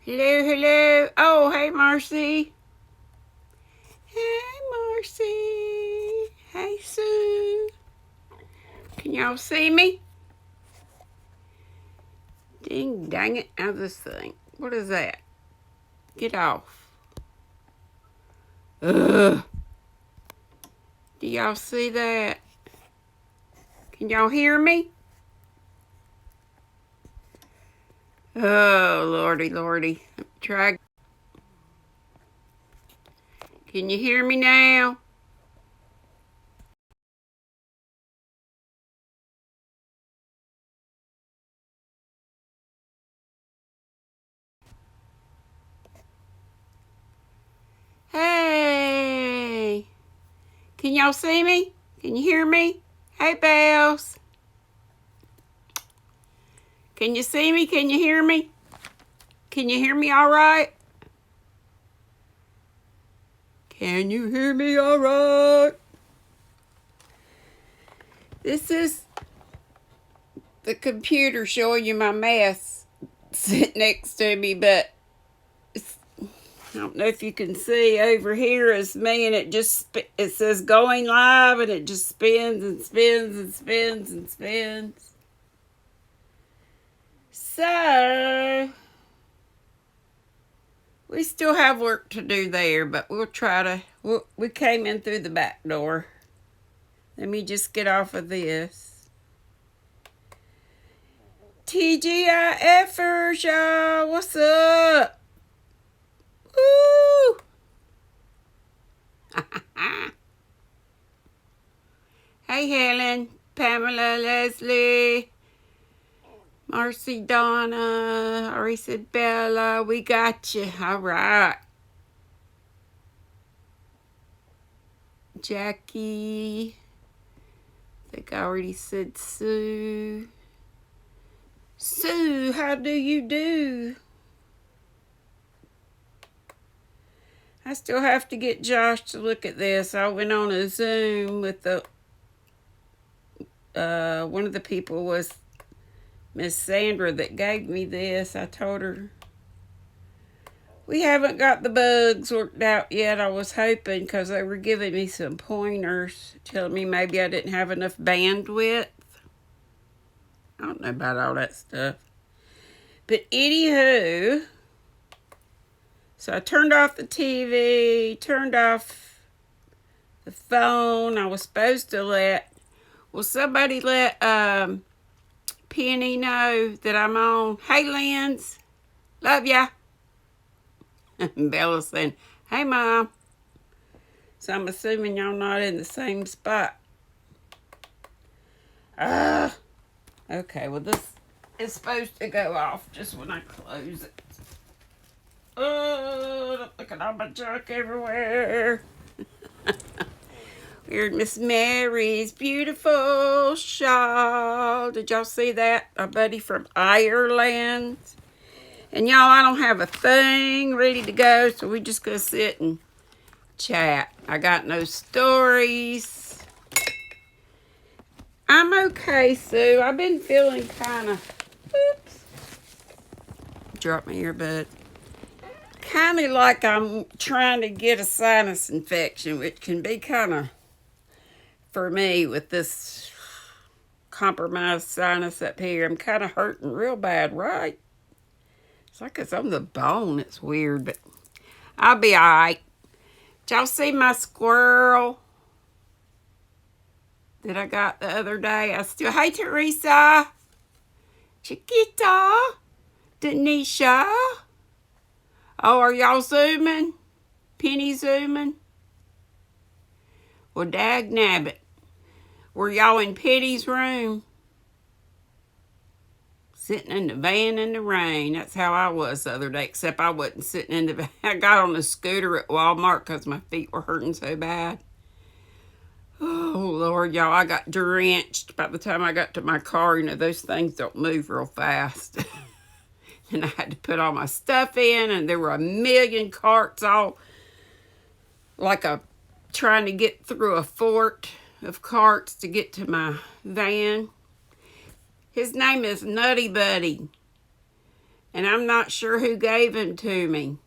Hello, hello. Oh, hey, Marcy. Hey, Marcy. Hey, Sue. Can y'all see me? Ding, dang it. How's this thing? What is that? Get off. Ugh. Do y'all see that? Can y'all hear me? Oh, lordy, lordy. Try. Can you hear me now? Hey. Can y'all see me? Can you hear me? Hey, Bells. Can you see me? Can you hear me? Can you hear me all right? Can you hear me all right? This is the computer showing you my mess sitting next to me, but I don't know if you can see over here is me, and it says going live, and it just spins and spins and spins and spins. So we still have work to do there, but we'll try to. We came in through the back door. Let me just get off of this. TGIFers, y'all. What's up? Woo! Hey, Helen, Pamela, Leslie, Marcy, Donna, Isabella, we got you. All right. Jackie, I think I already said Sue. Sue, how do you do? I still have to get Josh to look at this. I went on a Zoom with one of the people was Miss Sandra that gave me this. I told her we haven't got the bugs worked out yet. I was hoping because they were giving me some pointers, telling me maybe I didn't have enough bandwidth. I don't know about all that stuff. But anywho, so I turned off the TV, turned off the phone. I was supposed to somebody let Penny know that I'm on. Hey, Lens, love ya. Bella's saying, hey, Mom. So I'm assuming y'all not in the same spot. Okay, well, this is supposed to go off just when I close it. Oh, look at all my junk everywhere. Here's Miss Mary's beautiful shawl. Did y'all see that? A buddy from Ireland. And y'all, I don't have a thing ready to go, so we just gonna sit and chat. I got no stories. I'm okay, Sue. I've been feeling kind of, oops, dropped my earbud. Kind of like I'm trying to get a sinus infection, which can be kind of, for me, with this compromised sinus up here, I'm kind of hurting real bad, right? It's like it's on the bone. It's weird, but I'll be all right. Did y'all see my squirrel that I got the other day? Hey, Teresa, Chiquita, Denisha. Oh, are y'all zooming? Penny zooming? Well, dag nabbit. Were y'all in Penny's room? Sitting in the van in the rain. That's how I was the other day, except I wasn't sitting in the van. I got on the scooter at Walmart because my feet were hurting so bad. Oh, Lord, y'all, I got drenched by the time I got to my car. You know, those things don't move real fast. And I had to put all my stuff in, and there were a million carts all like trying to get through a fort of carts to get to my van. His name is Nutty Buddy. And I'm not sure who gave him to me.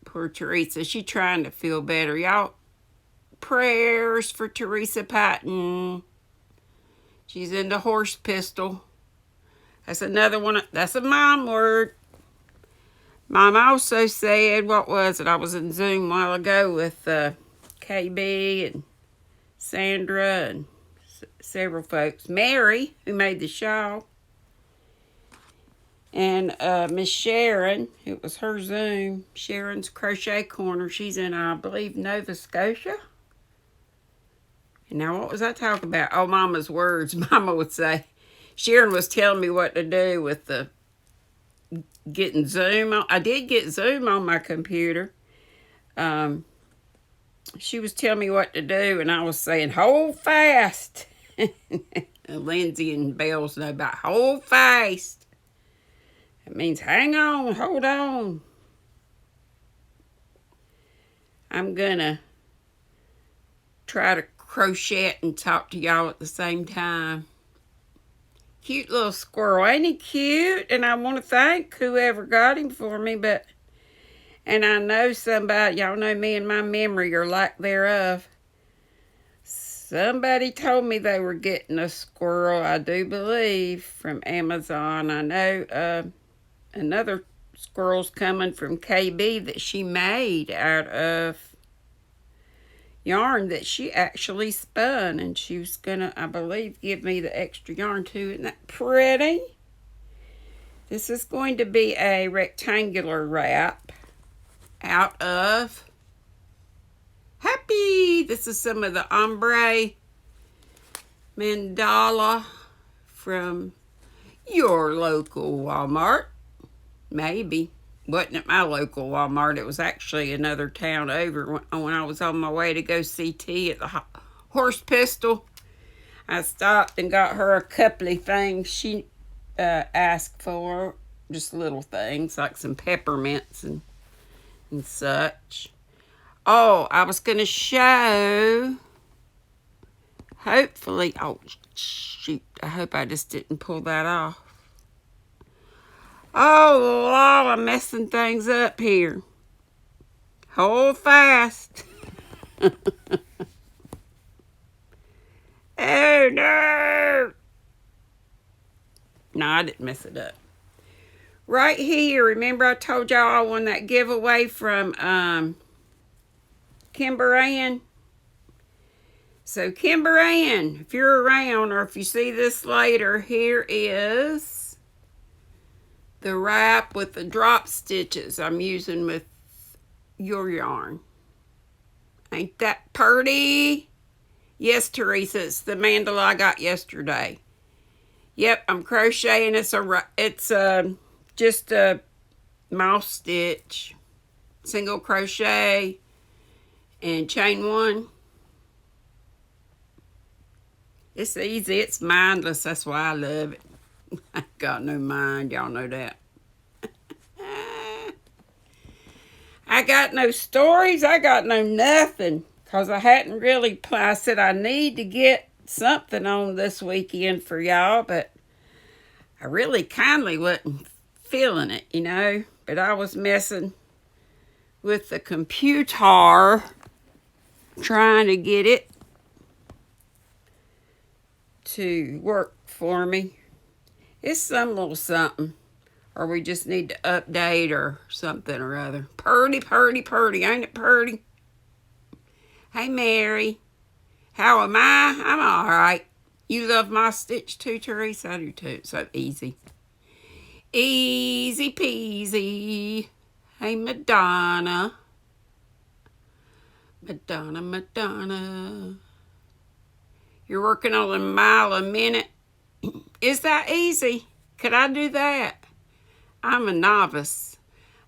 Poor Teresa. She trying to feel better. Y'all, prayers for Teresa Patton. She's in the horse pistol. That's another one. That's a mom word. Mom also said, what was it? I was in Zoom a while ago with KB and Sandra and several folks. Mary, who made the shawl. And Miss Sharon, it was her Zoom. Sharon's Crochet Corner. She's in, I believe, Nova Scotia. And now what was I talking about? Oh, Mama's words. Mama would say. Sharon was telling me what to do with the getting Zoom. I did get Zoom on my computer. She was telling me what to do, and I was saying, hold fast. Lindsay and Bells know about hold fast. It means hang on, hold on. I'm going to try to crochet and talk to y'all at the same time. Cute little squirrel. Ain't he cute? And I want to thank whoever got him for me, and I know somebody, y'all know me and my memory or lack thereof. Somebody told me they were getting a squirrel, I do believe, from Amazon. I know another squirrel's coming from KB that she made out of yarn that she actually spun, and she was gonna, I believe, give me the extra yarn too. Isn't that pretty? This is going to be a rectangular wrap out of Happy. This is some of the ombre mandala from your local Walmart. Maybe. Wasn't at my local Walmart. It was actually another town over. When I was on my way to go see T at the horse pistol, I stopped and got her a couple of things she asked for. Just little things like some peppermints and such. Oh, I was going to show, hopefully, oh shoot, I hope I just didn't pull that off. Oh, Lord, I'm messing things up here. Hold fast. Oh, no. No, I didn't mess it up. Right here, remember I told y'all I won that giveaway from Kimber Ann? So, Kimber Ann, if you're around or if you see this later, here is the wrap with the drop stitches I'm using with your yarn. Ain't that pretty? Yes, Teresa, it's the mandala I got yesterday. Yep, I'm crocheting. It's just a mouse stitch, single crochet, and chain one. It's easy. It's mindless. That's why I love it. I got no mind. Y'all know that. I got no stories. I got no nothing. Because I hadn't really, I said I need to get something on this weekend for y'all. But I really kindly wasn't feeling it, you know. But I was messing with the computer, trying to get it to work for me. It's some little something. Or we just need to update or something or other. Purdy, purdy, purdy. Ain't it purdy? Hey, Mary. How am I? I'm all right. You love my stitch too, Teresa? I do too. It's so easy. Easy peasy. Hey, Madonna. Madonna, Madonna. You're working on a mile a minute. Is that easy? Could I do that? I'm a novice.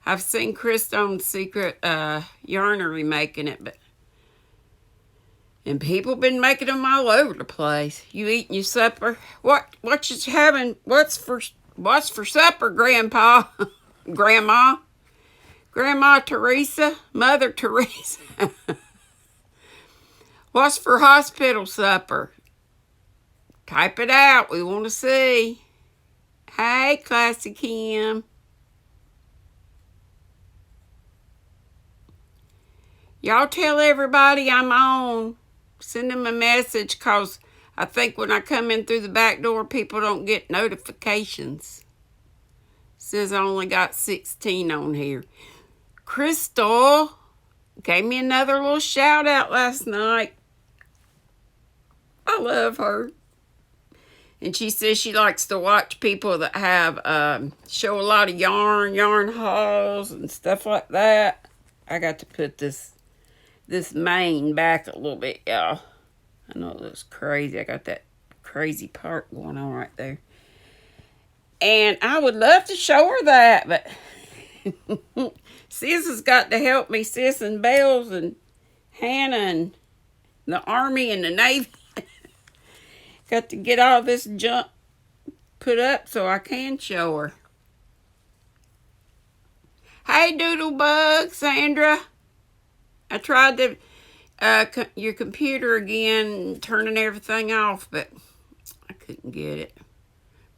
I've seen Christone's Secret Yarnery making it, and people been making them all over the place. You eating your supper? What you having? What's for supper, Grandpa? Grandma Teresa? Mother Teresa? What's for hospital supper? Type it out. We want to see. Hey, Classy Kim. Y'all tell everybody I'm on. Send them a message, because I think when I come in through the back door, people don't get notifications. Says I only got 16 on here. Crystal gave me another little shout out last night. I love her. And she says she likes to watch people that have show a lot of yarn hauls and stuff like that. I got to put this mane back a little bit, y'all. I know it looks crazy. I got that crazy part going on right there. And I would love to show her that, but Sis has got to help me. Sis and Bells and Hannah and the Army and the Navy. Got to get all this junk put up so I can show her. Hey, Doodlebug, Sandra. I tried your computer again, turning everything off, but I couldn't get it.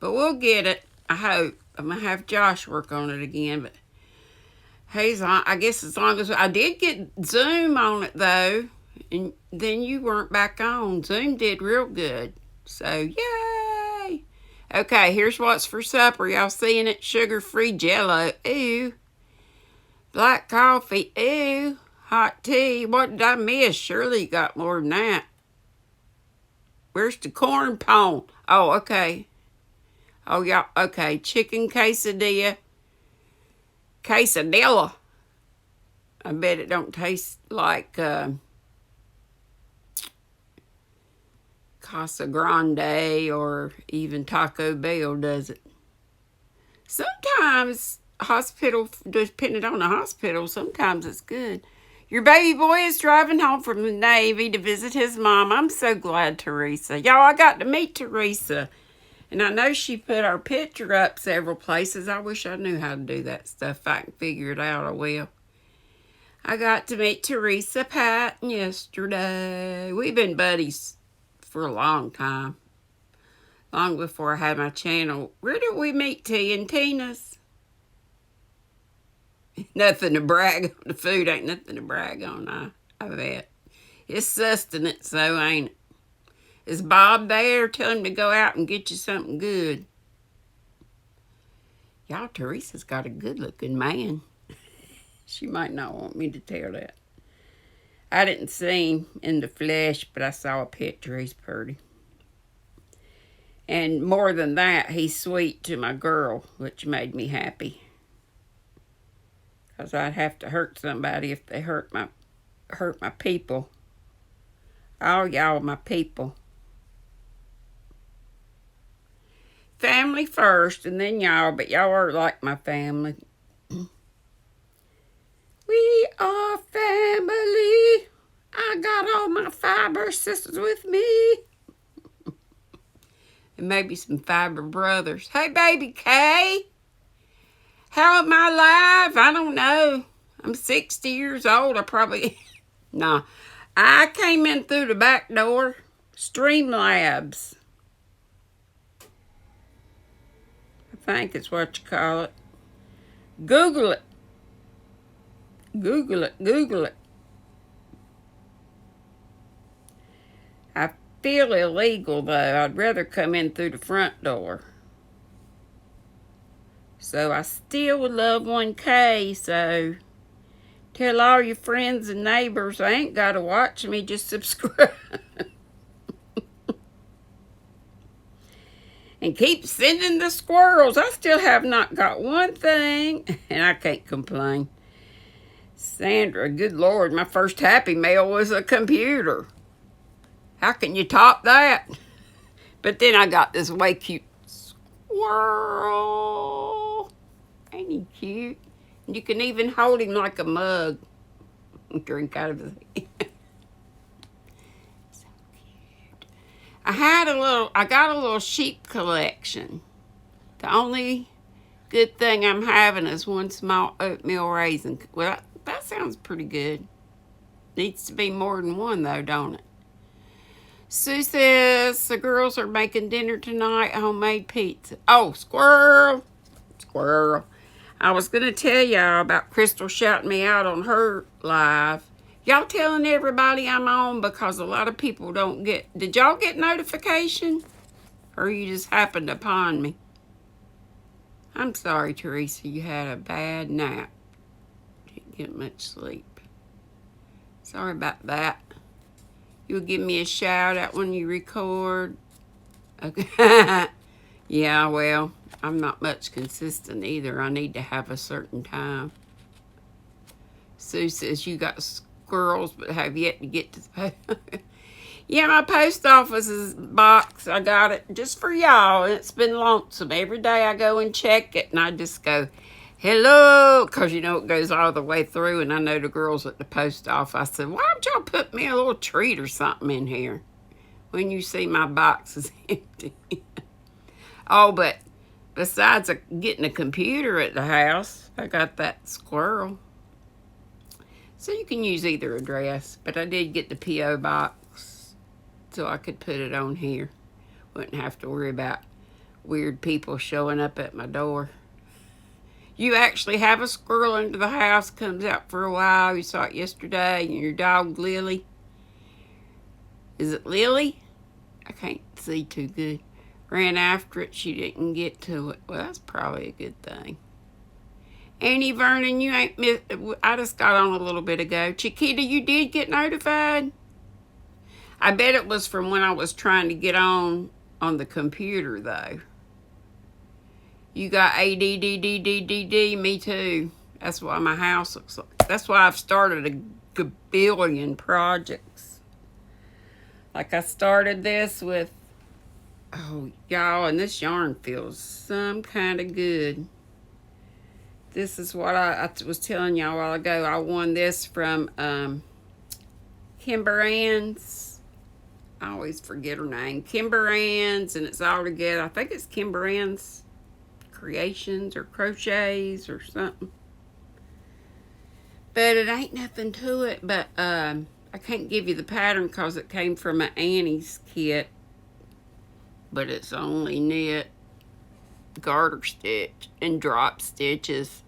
But we'll get it, I hope. I'm going to have Josh work on it again, but I guess as long as I did get Zoom on it, though, and then you weren't back on. Zoom did real good. So, yay! Okay, here's what's for supper. Y'all seeing it? Sugar-free Jell-O. Ooh. Black coffee. Ooh. Hot tea. What did I miss? Surely you got more than that. Where's the corn pone? Oh, okay. Oh, yeah. Okay. Chicken quesadilla. Quesadilla. I bet it don't taste like Casa Grande or even Taco Bell, does it? Sometimes hospital, depending on the hospital, sometimes it's good. Your baby boy is driving home from the Navy to visit his mom. I'm so glad, Teresa. Y'all, I got to meet Teresa. And I know she put our picture up several places. I wish I knew how to do that stuff. If I can figure it out, I will. I got to meet Teresa Patton yesterday. We've been buddies for a long time. Long before I had my channel. Where did we meet, T and Tina's? Nothing to brag on. The food ain't nothing to brag on, I bet. It's sustenance, though, ain't it? Is Bob there? Tell him to go out and get you something good. Y'all, Teresa's got a good-looking man. She might not want me to tell that. I didn't see him in the flesh, but I saw a picture. He's pretty. And more than that, he's sweet to my girl, which made me happy. Because I'd have to hurt somebody if they hurt my people. All y'all my people. Family first, and then y'all, but y'all are like my family. We are family. I got all my fiber sisters with me. And maybe some fiber brothers. Hey, baby Kay. How am I live? I don't know. I'm 60 years old. I probably... Nah. I came in through the back door. Streamlabs. I think it's what you call it. Google it. Google it. Google it. I feel illegal, though. I'd rather come in through the front door. So I still would love 1K, so tell all your friends and neighbors I ain't got to watch me, just subscribe. And keep sending the squirrels. I still have not got one thing, and I can't complain. Sandra, good Lord, my first Happy Mail was a computer. How can you top that? But then I got this way cute squirrel. Ain't he cute? And you can even hold him like a mug. Drink out of his hand. So cute. I got a little sheep collection. The only good thing I'm having is one small oatmeal raisin. Well, that sounds pretty good. Needs to be more than one, though, don't it? Sue says the girls are making dinner tonight, homemade pizza. Oh, squirrel. Squirrel. I was going to tell y'all about Crystal shouting me out on her live. Y'all telling everybody I'm on because a lot of people don't get... Did y'all get notification? Or you just happened upon me? I'm sorry, Teresa. You had a bad nap. Didn't get much sleep. Sorry about that. You'll give me a shout out when you record. Okay. Yeah, well, I'm not much consistent either. I need to have a certain time. Sue says you got squirrels but have yet to get to the post. Yeah, my post office's box, I got it just for y'all. And it's been lonesome. Every day I go and check it and I just go, hello, because you know it goes all the way through, and I know the girls at the post office. I said, why don't y'all put me a little treat or something in here when you see my box is empty? Oh, but besides getting a computer at the house, I got that squirrel. So you can use either address, but I did get the P.O. box so I could put it on here. Wouldn't have to worry about weird people showing up at my door. You actually have a squirrel into the house, comes out for a while. You saw it yesterday, and your dog, Lily. Is it Lily? I can't see too good. Ran after it. She didn't get to it. Well, that's probably a good thing. Annie Vernon, you ain't missed. I just got on a little bit ago. Chiquita, you did get notified? I bet it was from when I was trying to get on the computer, though. You got ADDDDD, me too. That's why my house looks like. That's why I've started a gabillion projects. Like I started this with, oh, y'all, and this yarn feels some kind of good. This is what I was telling y'all a while ago. I won this from Kimber Ann's. I always forget her name. Kimber Ann's, and it's all together. I think it's Kimber Ann's Creations or Crochets or something. But it ain't nothing to it. But I can't give you the pattern because it came from an Annie's kit. But it's only knit, garter stitch, and drop stitches.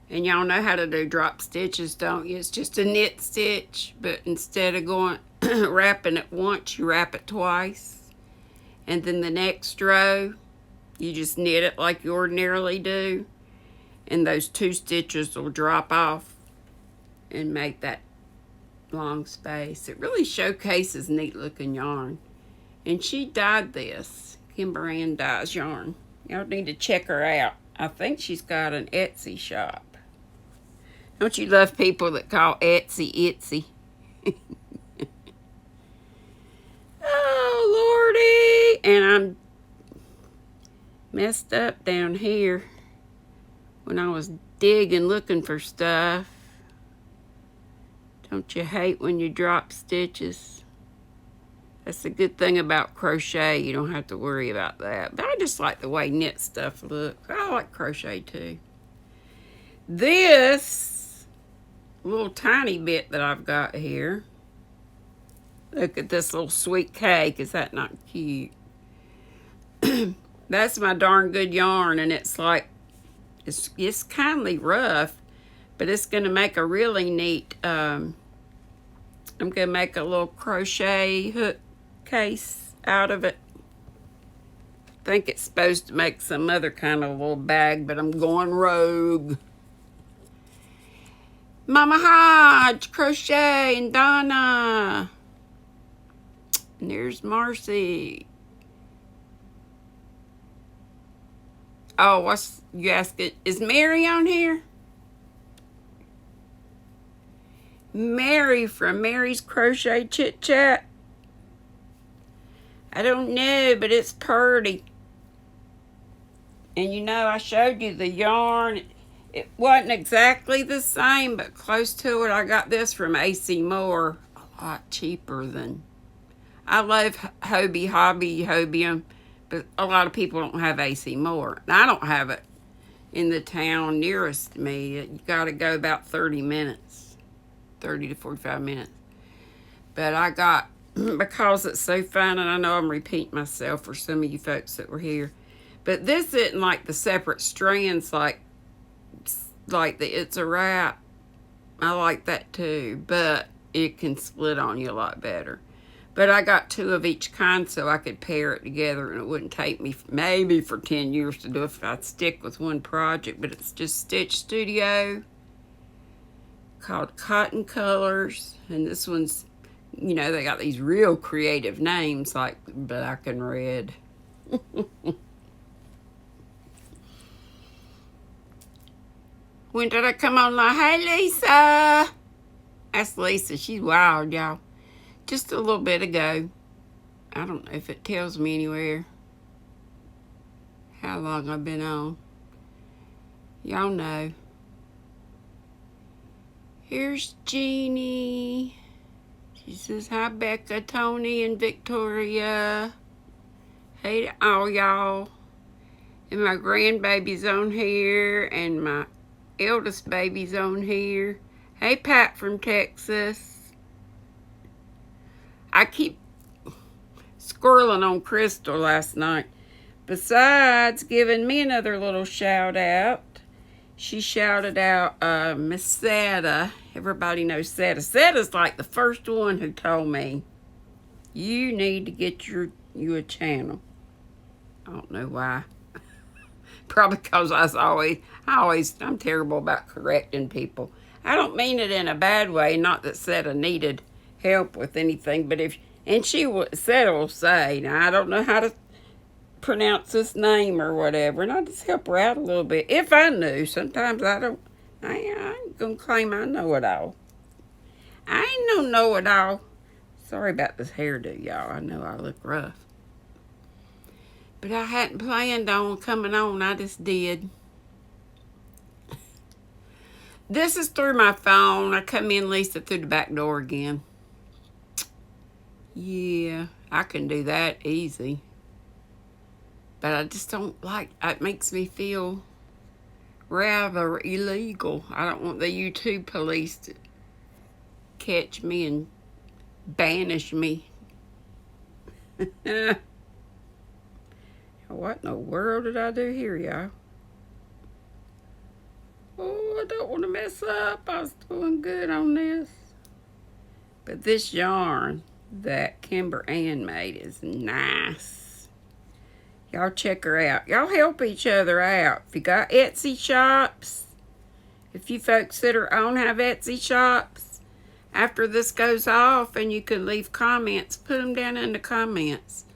And y'all know how to do drop stitches, don't you? It's just a knit stitch, but instead of going wrapping it once, you wrap it twice. And then the next row, you just knit it like you ordinarily do. And those two stitches will drop off and make that long space. It really showcases neat looking yarn. And she dyed this. Kimber Ann dyes yarn. Y'all need to check her out. I think she's got an Etsy shop. Don't you love people that call Etsy Itsy? Oh, Lordy. And I'm messed up down here when I was digging looking for stuff. Don't you hate when you drop stitches? That's the good thing about crochet. You don't have to worry about that. But I just like the way knit stuff looks. I like crochet too. This little tiny bit that I've got here. Look at this little sweet cake. Is that not cute? That's my darn good yarn, and it's like, it's kindly rough, but it's going to make a really neat, I'm going to make a little crochet hook case out of it. I think it's supposed to make some other kind of little bag, but I'm going rogue. Mama Hodge, Crochet, and Donna. And there's Marcy. Oh, what's you asking? Is Mary on here? Mary from Mary's Crochet Chit Chat. I don't know, but it's pretty. And you know, I showed you the yarn. It wasn't exactly the same, but close to it. I got this from AC Moore. A lot cheaper than... I love Hobium, but a lot of people don't have AC Moore. And I don't have it in the town nearest to me. You got to go about 30 minutes. 30 to 45 minutes. But I got because it's so fun, and I know I'm repeating myself for some of you folks that were here. But this isn't like the separate strands like the It's a Wrap. I like that too, but it can split on you a lot better. But I got 2 of each kind so I could pair it together, and it wouldn't take me maybe for 10 years to do it if I'd stick with one project. But it's just Stitch Studio, called Cotton Colors, and this one's, you know, they got these real creative names like Black and Red. When did I come on live? Hey, Lisa. That's Lisa. She's wild, y'all. Just a little bit ago. I don't know if it tells me anywhere how long I've been on. Y'all know. Here's Jeannie. She says, hi, Becca, Tony, and Victoria. Hey to all y'all. And my grandbaby's on here, and my eldest baby's on here. Hey, Pat from Texas. I keep squirreling on Crystal last night. Besides giving me another little shout out, she shouted out Miss Seta. Everybody knows Seta. Seta's like the first one who told me, you need to get you a channel. I don't know why. Probably because I'm terrible about correcting people. I don't mean it in a bad way, not that Seta needed help with anything, but Seta will say, now I don't know how to pronounce this name or whatever, and I just help her out a little bit. If I knew, sometimes I ain't gonna claim I know it all. I ain't no know-it-all. Sorry about this hairdo, y'all. I know I look rough. But I hadn't planned on coming on. I just did. This is through my phone. I come in, Lisa, through the back door again. Yeah, I can do that easy. But I just don't like, it makes me feel rather illegal. I don't want the YouTube police to catch me and banish me. What in the world did I do here, y'all? Oh, I don't want to mess up. I was doing good on this. But this yarn that Kimber Ann made is nice. Y'all check her out. Y'all help each other out. If you got Etsy shops, if you folks that are on have Etsy shops, after this goes off and you can leave comments, put them down in the comments.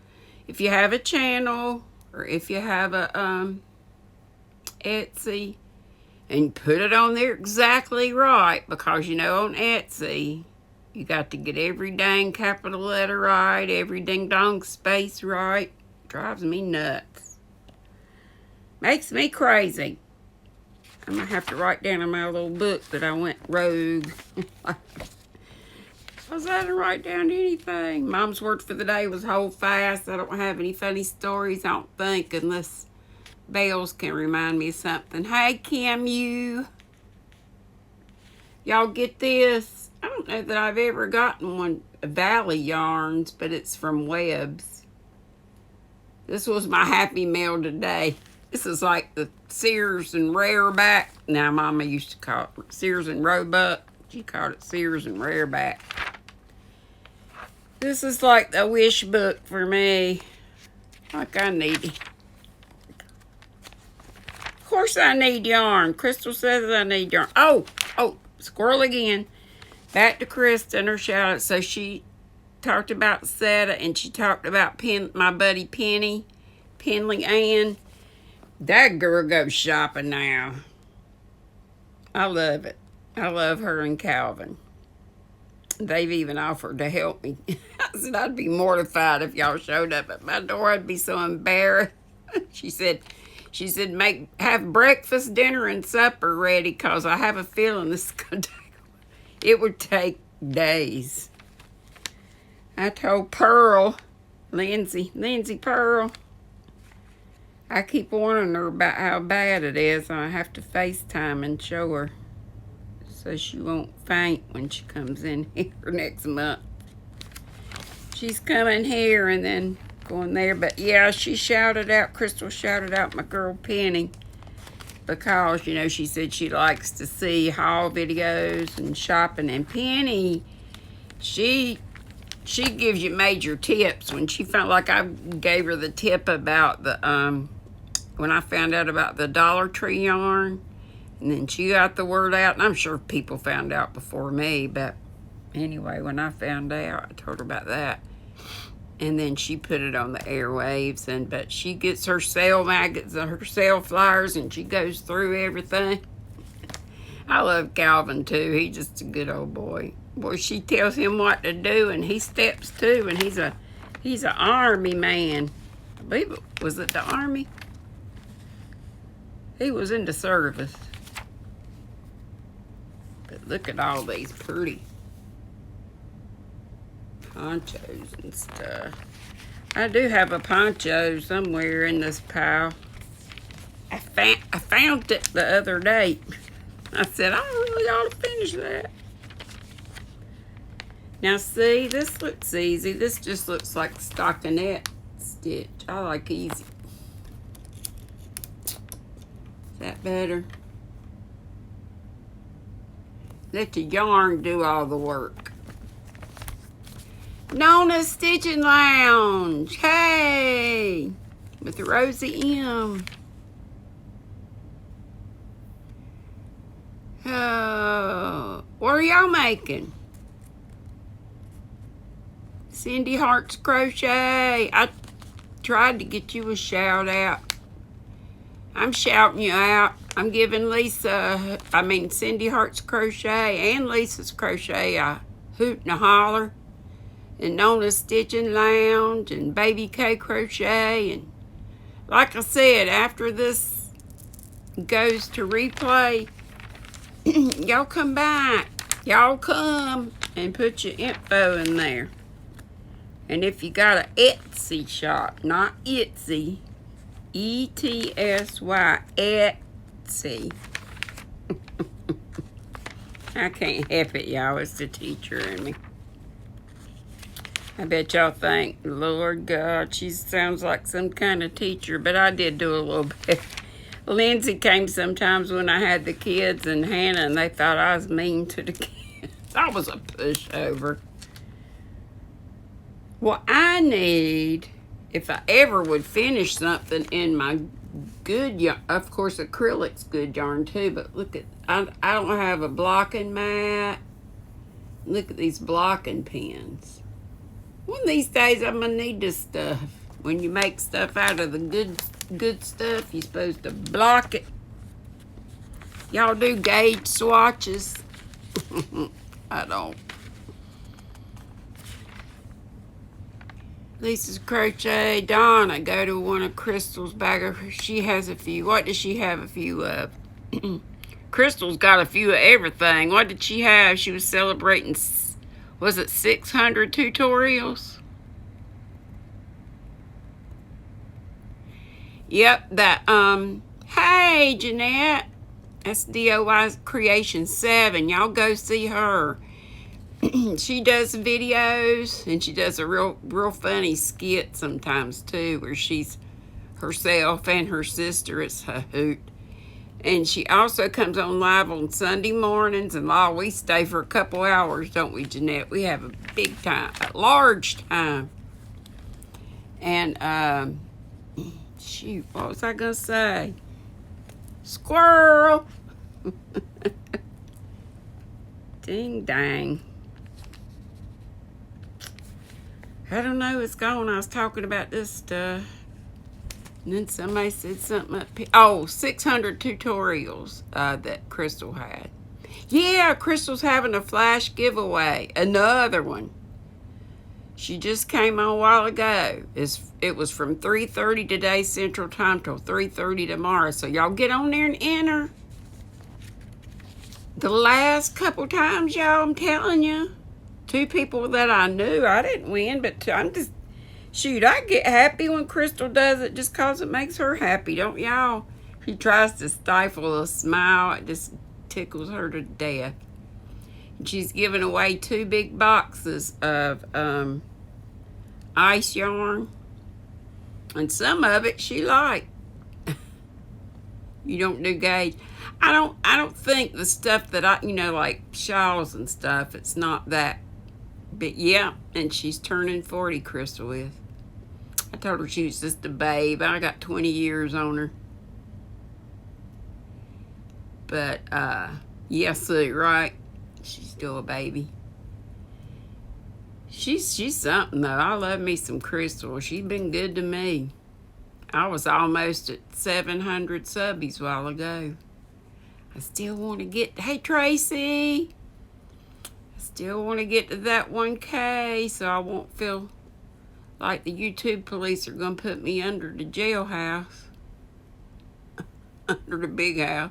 If you have a channel or if you have a Etsy, and put it on there exactly right, because you know on Etsy you got to get every dang capital letter right, every ding dong space right. Drives me nuts. Makes me crazy. I'm gonna have to write down in my little book that I went rogue. Because I didn't write down anything. Mom's word for the day was hold fast. I don't have any funny stories, I don't think, unless Bells can remind me of something. Hey, Kim, y'all get this? I don't know that I've ever gotten one, Valley Yarns, but it's from Webb's. This was my Happy Meal today. This is like the Sears and Rareback. Now, Mama used to call it Sears and Roebuck. She called it Sears and Rareback. This is like the wish book for me. Like I need it. Of course I need yarn. Crystal says I need yarn. Oh, squirrel again. Back to Krista and her shout out. So she talked about Seta and she talked about my buddy Penny Ann. That girl goes shopping now. I love it. I love her and Calvin. They've even offered to help me. I said I'd be mortified if y'all showed up at my door. I'd be so embarrassed. She said, have breakfast, dinner, and supper ready, because I have a feeling this is going to take, it would take days. I told Pearl, Lindsay Pearl, I keep warning her about how bad it is, and I have to FaceTime and show her so she won't faint when she comes in here next month. She's coming here and then going there. But yeah, Crystal shouted out my girl Penny. Because, you know, she said she likes to see haul videos and shopping. And Penny, she gives you major tips. When she felt like I gave her the tip about the, when I found out about the Dollar Tree yarn. And then she got the word out. And I'm sure people found out before me. But anyway, when I found out, I told her about that. And then she put it on the airwaves, but she gets her sale magazines, her sale flyers, and she goes through everything. I love Calvin too. He's just a good old boy. Boy, she tells him what to do, and he steps too. And he's an army man. I believe was it the army? He was in the service. But look at all these pretty ponchos and stuff. I do have a poncho somewhere in this pile. I found it the other day. I said, I really ought to finish that. Now see, this looks easy. This just looks like stockinette stitch. I like easy. Is that better? Let the yarn do all the work. Nona's Stitching Lounge. Hey! With Rosie M. Oh, what are y'all making? Cindy Hart's Crochet. I tried to get you a shout out. I'm shouting you out. I'm giving Cindy Hart's Crochet and Lisa's Crochet a hoot and a holler. And Nona's Stitching Lounge and Baby K Crochet. And like I said, after this goes to replay, y'all come back. Y'all come and put your info in there. And if you got an Etsy shop, not Etsy, E-T-S-Y, Etsy. I can't help it, y'all. It's the teacher in me. I bet y'all think, Lord God, she sounds like some kind of teacher, but I did do a little bit. Lindsay came sometimes when I had the kids and Hannah, and they thought I was mean to the kids. I was a pushover. Well, I need, if I ever would finish something in my good yarn, of course acrylic's good yarn too, but look at, I don't have a blocking mat. Look at these blocking pins. One of these days I'm gonna need this stuff. When you make stuff out of the good stuff, you're supposed to block it. Y'all do gauge swatches? I don't. Lisa's Crochet. Donna, go to one of Crystal's bag of, she has a few. What does she have a few of? Crystal's got a few of everything. What did she have? She was celebrating, was it 600 tutorials? Yep, that, hey, Jeanette. That's DOY Creation 7. Y'all go see her. She does videos, and she does a real funny skit sometimes, too, where she's herself and her sister. It's a hoot. And she also comes on live on Sunday mornings, and we stay for a couple hours, don't we, Jeanette? We have a big time, a large time. And, shoot, what was I going to say? Squirrel! Ding dang. I don't know, it's gone. I was talking about this stuff. And then somebody said something up here. Oh, 600 tutorials that Crystal had. Yeah, Crystal's having a flash giveaway. Another one. She just came on a while ago. It was from 3:30 today Central Time till 3:30 tomorrow. So y'all get on there and enter. The last couple times, y'all, I'm telling you. 2 people that I knew. I didn't win, but I'm just... Shoot, I get happy when Crystal does it just because it makes her happy, don't y'all? She tries to stifle a smile. It just tickles her to death. And she's giving away 2 big boxes of ice yarn. And some of it she liked. You don't do gauge. I don't think the stuff that I, like shawls and stuff, it's not that. But yeah, and she's turning 40, Crystal is. I told her she was just a babe. I got 20 years on her. But, yeah, Sue, right? She's still a baby. She's something, though. I love me some Crystal. She's been good to me. I was almost at 700 subbies a while ago. I still want to get... Hey, Tracy! I still want to get to that 1K so I won't feel like the YouTube police are going to put me under the jailhouse. Under the big house.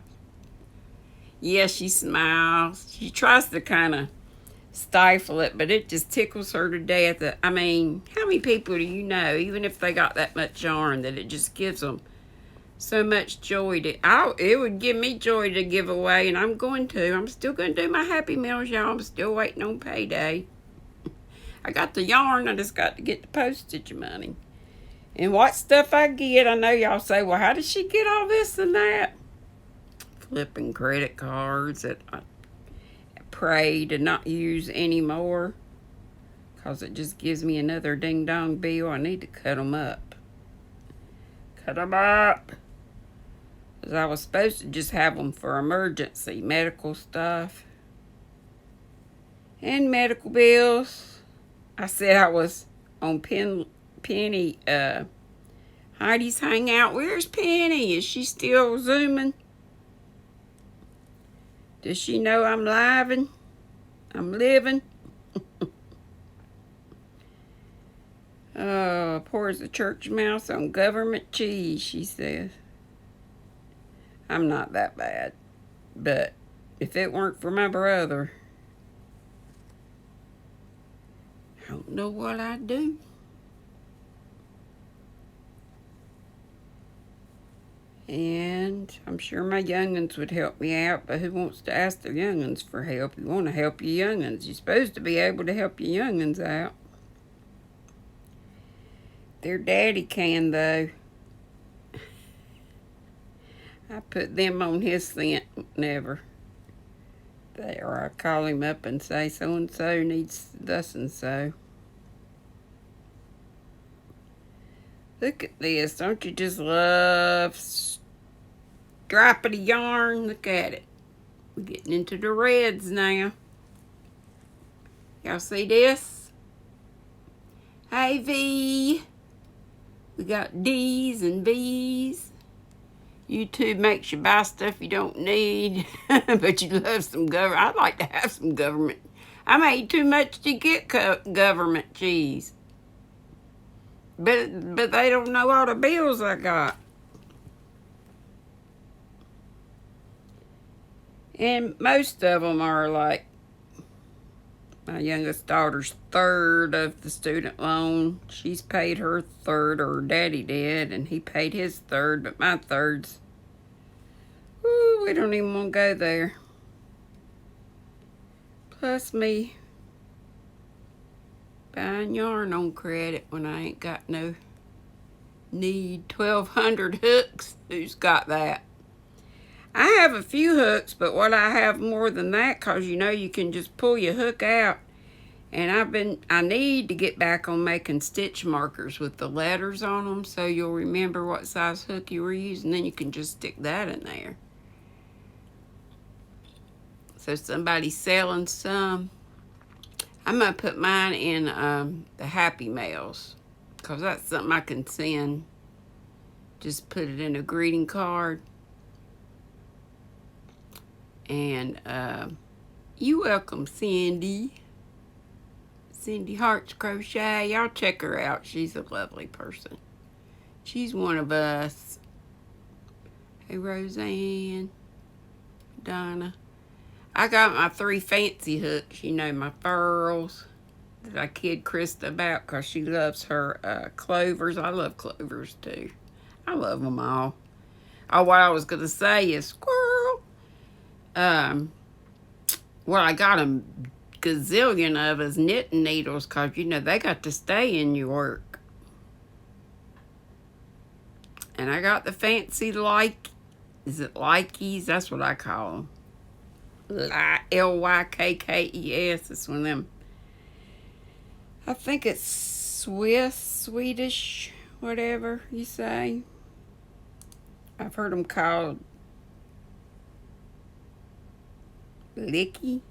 Yeah, she smiles. She tries to kind of stifle it, but it just tickles her to death. I mean, how many people do you know, even if they got that much yarn, that it just gives them so much joy it would give me joy to give away, and I'm going to. I'm still going to do my Happy Meals, y'all. I'm still waiting on payday. I got the yarn. I just got to get the postage money. And what stuff I get, I know y'all say, well, how did she get all this and that? Flipping credit cards that I pray to not use anymore, because it just gives me another ding-dong bill. I need to cut them up. Cut them up. Because I was supposed to just have them for emergency medical stuff and medical bills. I said I was on Penny Heidi's Hangout. Where's Penny? Is she still Zooming? Does she know I'm living? I'm living? Pours the church mouse on government cheese, she says. I'm not that bad. But if it weren't for my brother, I don't know what I'd do. And I'm sure my young'uns would help me out, but who wants to ask their young'uns for help? You want to help your young'uns. You're supposed to be able to help your young'uns out. Their daddy can, though. I put them on his scent never. Or I call him up and say, so-and-so needs thus and so. Look at this. Don't you just love stripedy yarn? Look at it. We're getting into the reds now. Y'all see this? Hey, V. We got D's and B's. YouTube makes you buy stuff you don't need, but you love some government. I'd like to have some government. I made too much to get government cheese. But they don't know all the bills I got. And most of them are like my youngest daughter's third of the student loan. She's paid her third, or her daddy did, and he paid his third, but my third's, ooh, we don't even want to go there. Plus me buying yarn on credit when I ain't got no need. 1,200 hooks. Who's got that? I have a few hooks, but what I have more than that, because you can just pull your hook out. And I need to get back on making stitch markers with the letters on them, so you'll remember what size hook you were using. Then you can just stick that in there. So somebody's selling some. I'm going to put mine in the Happy Mails, because that's something I can send. Just put it in a greeting card. And you welcome, Cindy. Cindy Hearts Crochet. Y'all check her out. She's a lovely person. She's one of us. Hey, Roseanne. Donna. I got my 3 fancy hooks. My furls that I kid Krista about, because she loves her clovers. I love clovers, too. I love them all. Oh, what I was going to say is squirrel. What I got a gazillion of is knitting needles, because, they got to stay in your And I got the fancy is it Lykies? That's what I call them. Lykkes. It's one of them. I think it's Swedish, whatever you say. I've heard them called licky.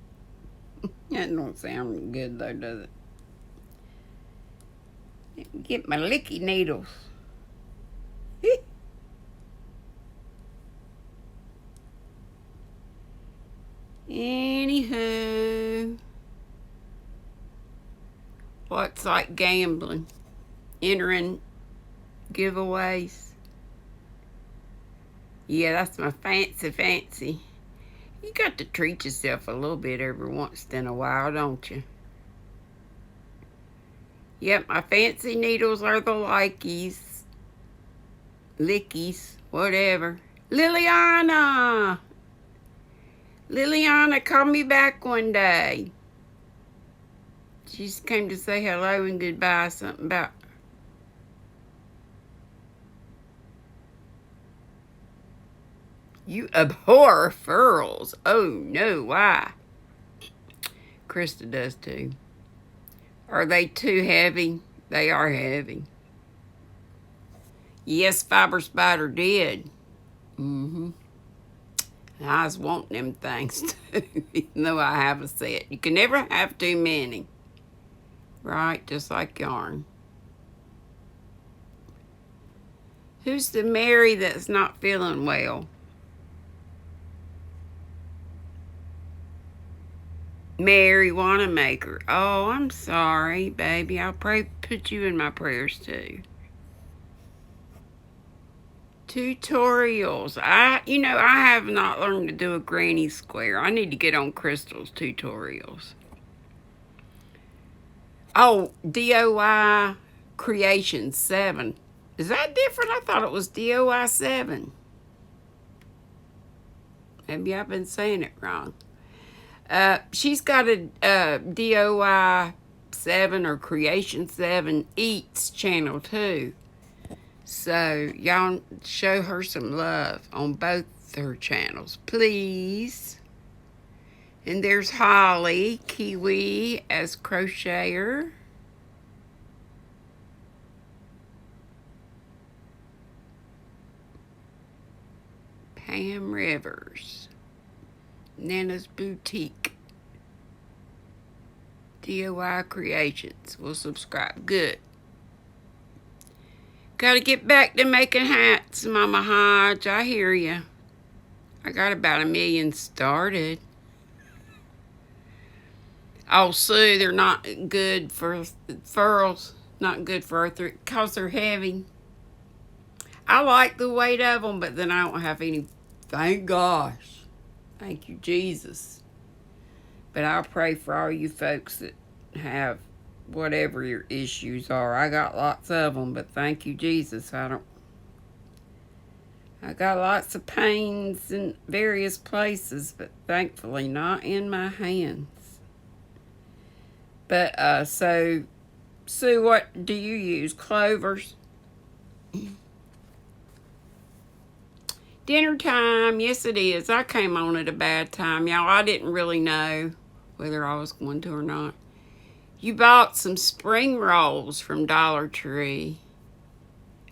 That don't sound good though, does it? Let me get my licky needles. Anywho, what's like gambling? Entering giveaways. Yeah, that's my fancy. You got to treat yourself a little bit every once in a while, don't you? Yep, my fancy needles are the lickies, whatever. Liliana, called me back one day. She just came to say hello and goodbye, something about... You abhor furls. Oh, no, why? Krista does too. Are they too heavy? They are heavy. Yes, Fiber Spider did. I was wanting them things too, even though I have a set. You can never have too many. Right, just like yarn. Who's the Mary that's not feeling well? Mary Wanamaker. Oh, I'm sorry, baby. I'll put you in my prayers too. Tutorials. I have not learned to do a granny square. I need to get on Crystal's tutorials. Oh, DOI Creation 7. Is that different? I thought it was DOI 7. Maybe I've been saying it wrong. She's got a DOI 7 or Creation 7 Eats channel too. So y'all show her some love on both her channels, please. And there's Holly Kiwi as crocheter. Pam Rivers. Nana's Boutique. DOI Creations. We'll subscribe. Good. Gotta get back to making hats, Mama Hodge. I hear ya. I got about 1 million started. Oh, Sue, they're not good for furls. Not good for arthritis because they're heavy. I like the weight of them, but then I don't have any. Thank gosh. Thank you, Jesus. But I'll pray for all you folks that have whatever your issues are. I got lots of them, but thank you, Jesus. I got lots of pains in various places, but thankfully not in my hands. But, so, Sue, what do you use? Clovers? Dinner time. Yes, it is. I came on at a bad time, y'all. I didn't really know whether I was going to or not. You bought some spring rolls from Dollar Tree.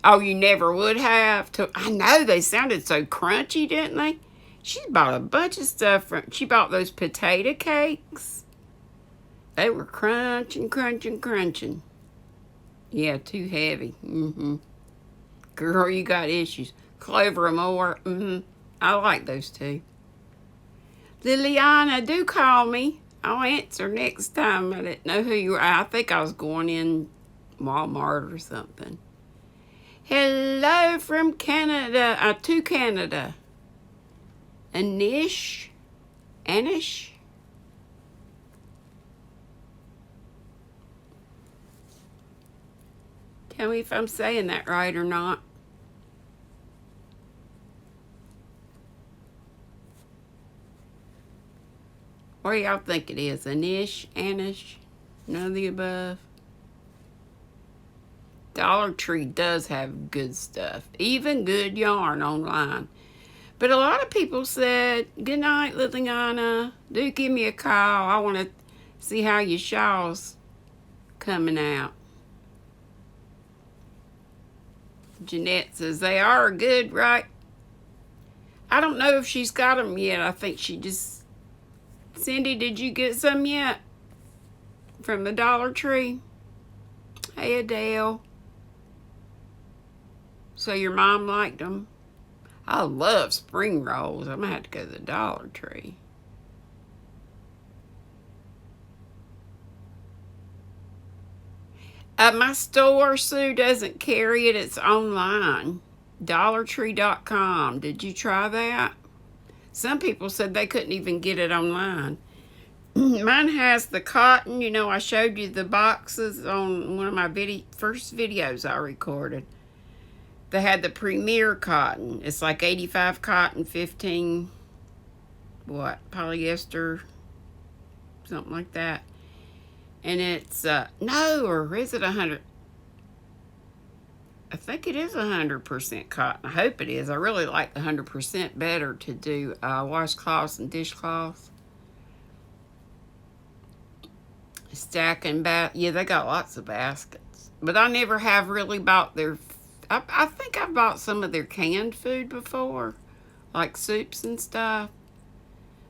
Oh, you never would have? I know, they sounded so crunchy, didn't they? She bought a bunch of stuff. She bought those potato cakes. They were crunching. Yeah, too heavy. Girl, you got issues. Clover more. I like those too. Liliana, do call me. I'll answer next time. I didn't know who you were. I think I was going in Walmart or something. Hello from Canada. To Canada. Anish. Tell me if I'm saying that right or not. What do y'all think it is? Anish? None of the above? Dollar Tree does have good stuff, even good yarn online. But a lot of people said, good night, Liliana. Do give me a call. I want to see how your shawl's coming out. Jeanette says, they are good, right? I don't know if she's got them yet. I think she just... Cindy, did you get some yet? From the Dollar Tree? Hey, Adele. So your mom liked them? I love spring rolls. I'm going to have to go to the Dollar Tree. My store, Sue, doesn't carry it. It's online. DollarTree.com. Did you try that? Some people said they couldn't even get it online. Mine has the cotton. You know, I showed you the boxes on one of my first videos I recorded. They had the Premier cotton. It's like 85 cotton, 15, polyester, something like that. And it's, no, or is it 100? I think it is 100% cotton. I hope it is. I really like the 100% better to do washcloths and dishcloths. Stacking yeah, they got lots of baskets. But I never have really bought their, I think I've bought some of their canned food before, like soups and stuff.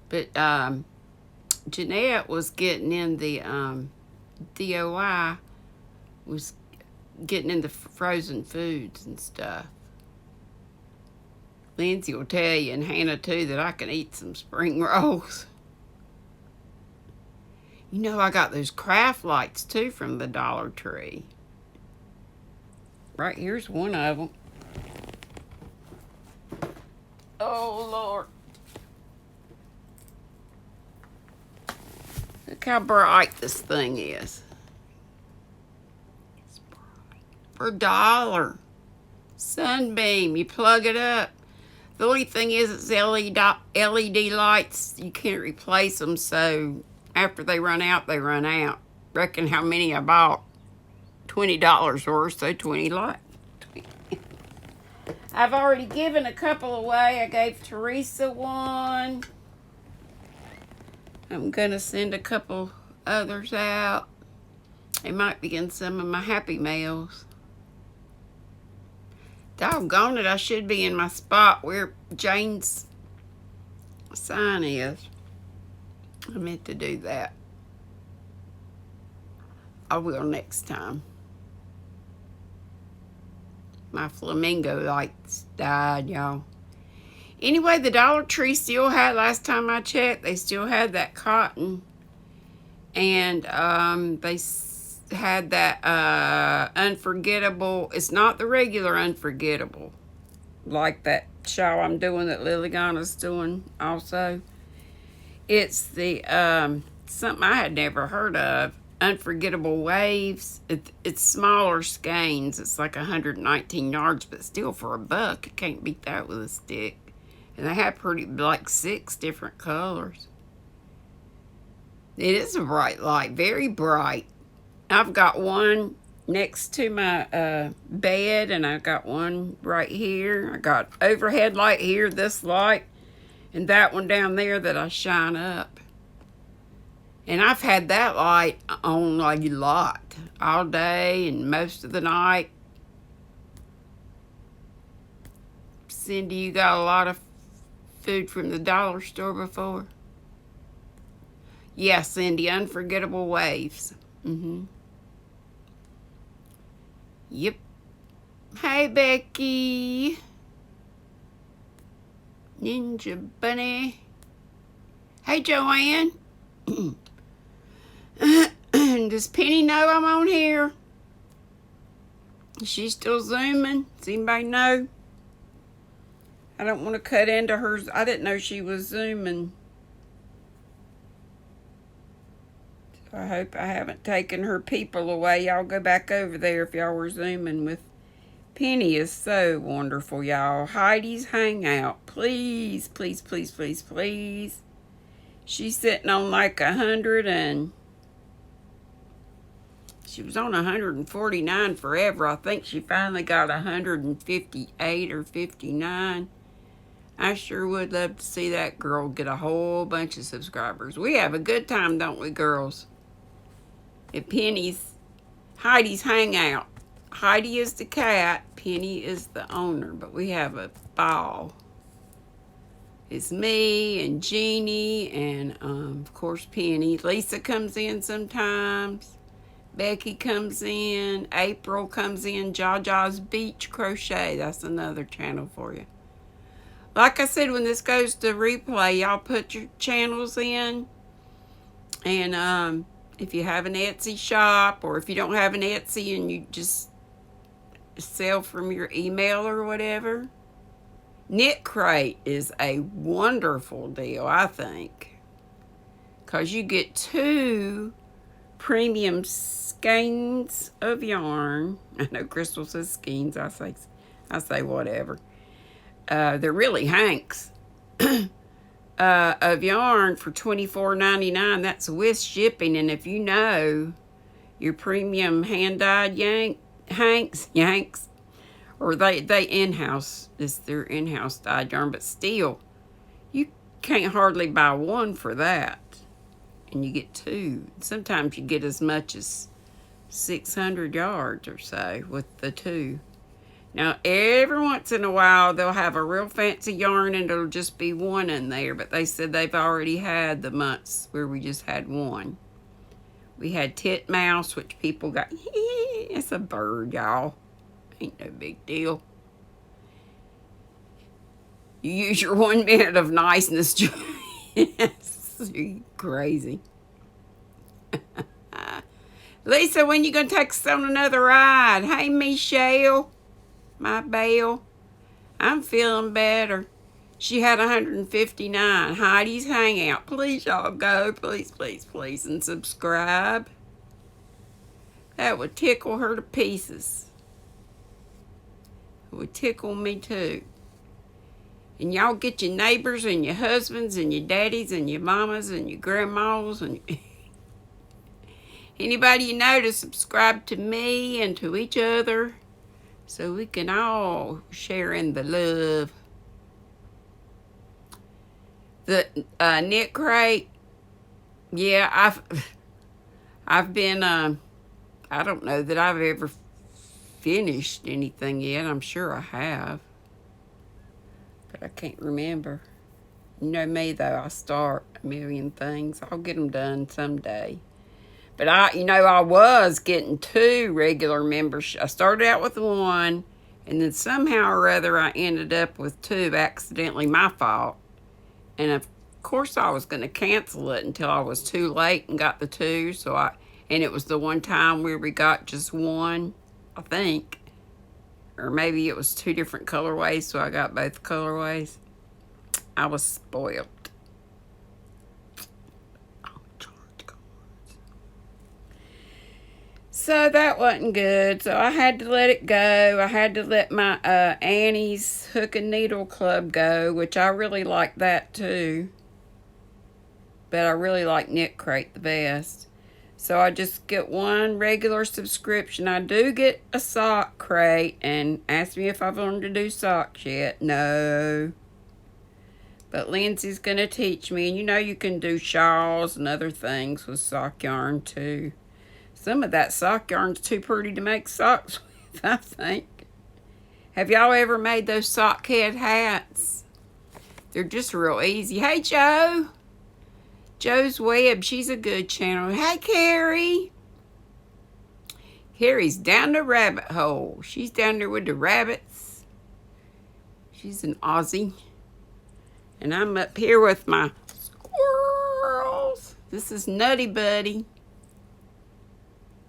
But Jeanette was getting in the DOI, was getting into frozen foods and stuff. Lindsay will tell you, and Hannah too, that I can eat some spring rolls. You know, I got those craft lights too from the Dollar Tree. Right here's one of them. Oh, Lord. Look how bright this thing is. It's bright. For $1. Sunbeam. You plug it up. The only thing is it's LED lights. You can't replace them, so after they run out, they run out. Reckon how many I bought. $20 worth, so 20 lights. I've already given a couple away. I gave Teresa one. I'm going to send a couple others out. They might be in some of my Happy Mails. Doggone it, I should be in my spot where Jane's sign is. I meant to do that. I will next time. My flamingo lights died, y'all. Anyway, the Dollar Tree still had, last time I checked, they still had that cotton. And they had that unforgettable, it's not the regular unforgettable, like that shawl I'm doing that Liliana's doing also. It's the, something I had never heard of, Unforgettable Waves. It's smaller skeins. It's like 119 yards, but still for $1, you can't beat that with a stick. And they have like 6 different colors. It is a bright light, very bright. I've got one next to my bed, and I've got one right here. I got overhead light here, this light, and that one down there that I shine up. And I've had that light on like a lot, all day and most of the night. Cindy, you got a lot of food from the dollar store before? Yeah, Cindy, Unforgettable Waves. Yep. Hey, Becky. Ninja Bunny. Hey, Joanne. Does Penny know I'm on here? Is she still zooming? Does anybody know? I don't want to cut into hers. I didn't know she was zooming. So I hope I haven't taken her people away. Y'all go back over there if y'all were zooming with Penny. Is so wonderful, y'all. Heidi's Hangout. Please, please, please, please, please. She's sitting on like 100 and She was on 149 forever. I think she finally got 158 or 59. I sure would love to see that girl get a whole bunch of subscribers. We have a good time, don't we, girls? At Heidi's hangout. Heidi is the cat. Penny is the owner. But we have a ball. It's me and Jeannie and, of course, Penny. Lisa comes in sometimes. Becky comes in. April comes in. Jaja's Beach Crochet. That's another channel for you. Like I said, when this goes to replay, y'all put your channels in. And if you have an Etsy shop, or if you don't have an Etsy and you just sell from your email or whatever, Knit Crate is a wonderful deal, I think. Because you get 2 premium skeins of yarn. I know Crystal says skeins. I say whatever. They're really hanks. Of yarn for $24.99. That's with shipping. And if you know your premium hand-dyed Yanks, or they in-house, it's their in-house dyed yarn, but still, you can't hardly buy one for that. And you get 2. Sometimes you get as much as 600 yards or so with the 2. Now, every once in a while, they'll have a real fancy yarn and it'll just be 1 in there. But they said they've already had the months where we just had 1. We had titmouse, which people got, it's a bird, y'all. Ain't no big deal. You use your 1 minute of niceness. Yes, you're crazy. Lisa, when you going to take us on another ride? Hey, Michelle. My belle. I'm feeling better. She had 159. Heidi's Hangout. Please, y'all go. Please, please, please. And subscribe. That would tickle her to pieces. It would tickle me too. And y'all get your neighbors and your husbands and your daddies and your mamas and your grandmas and anybody you know to subscribe to me and to each other, so we can all share in the love. The Knit Crate, yeah, I've been, I don't know that I've ever finished anything yet. I'm sure I have, but I can't remember. You know me, though. I start a million things. I'll get them done someday. But I was getting 2 regular members. I started out with 1, and then somehow or other I ended up with 2, accidentally, my fault. And of course I was going to cancel it until I was too late and got the 2. And it was the one time where we got just 1, I think. Or maybe it was 2 different colorways, so I got both colorways. I was spoiled. So that wasn't good. So I had to let it go. I had to let my Annie's Hook and Needle Club go, which I really like that too. But I really like Knit Crate the best. So I just get 1 regular subscription. I do get a sock crate, and ask me if I've learned to do socks yet. No. But Lindsay's going to teach me. And you know you can do shawls and other things with sock yarn too. Some of that sock yarn's too pretty to make socks with, I think. Have y'all ever made those sock head hats? They're just real easy. Hey, Joe. Joe's Web. She's a good channel. Hey, Carrie. Carrie's down the rabbit hole. She's down there with the rabbits. She's an Aussie. And I'm up here with my squirrels. This is Nutty Buddy.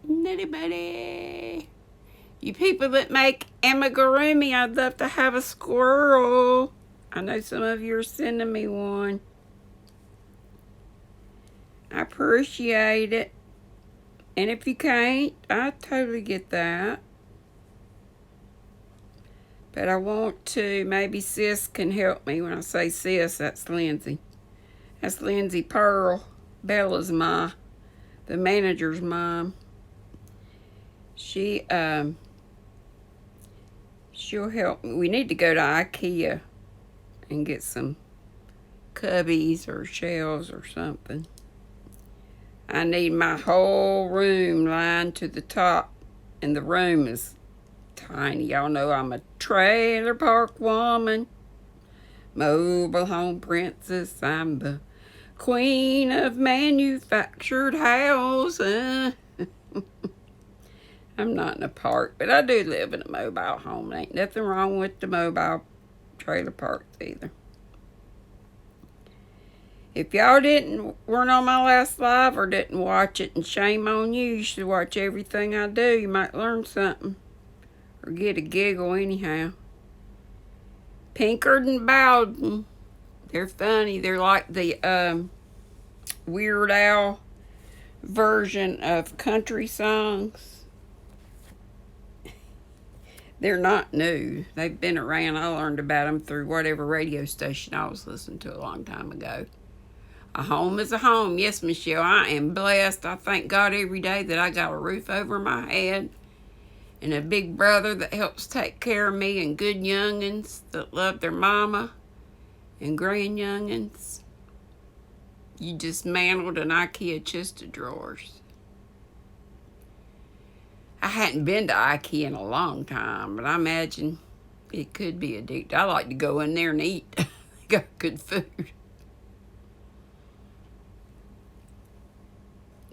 Nutty Buddy. You people that make amigurumi, I'd love to have a squirrel. I know some of you are sending me one. I appreciate it. And if you can't, I totally get that. But I want to. Maybe Sis can help me. When I say Sis, that's Lindsay. That's Lindsay Pearl. Bella's the manager's mom. She, she'll help me. We need to go to IKEA and get some cubbies or shelves or something. I need my whole room lined to the top, and the room is tiny. Y'all know I'm a trailer park woman, mobile home princess. I'm the queen of manufactured houses. I'm not in a park, but I do live in a mobile home. Ain't nothing wrong with the mobile trailer parks either. If y'all weren't on my last live or didn't watch it, and shame on you, you should watch everything I do. You might learn something or get a giggle anyhow. Pinkard and Bowden, they're funny. They're like the Weird Al version of country songs. They're not new. They've been around. I learned about them through whatever radio station I was listening to a long time ago. A home is a home. Yes, Michelle, I am blessed. I thank God every day that I got a roof over my head and a big brother that helps take care of me, and good youngins that love their mama and grand youngins. You dismantled an IKEA chest of drawers. I hadn't been to IKEA in a long time, but I imagine it could be addictive. I like to go in there and eat. They got good food.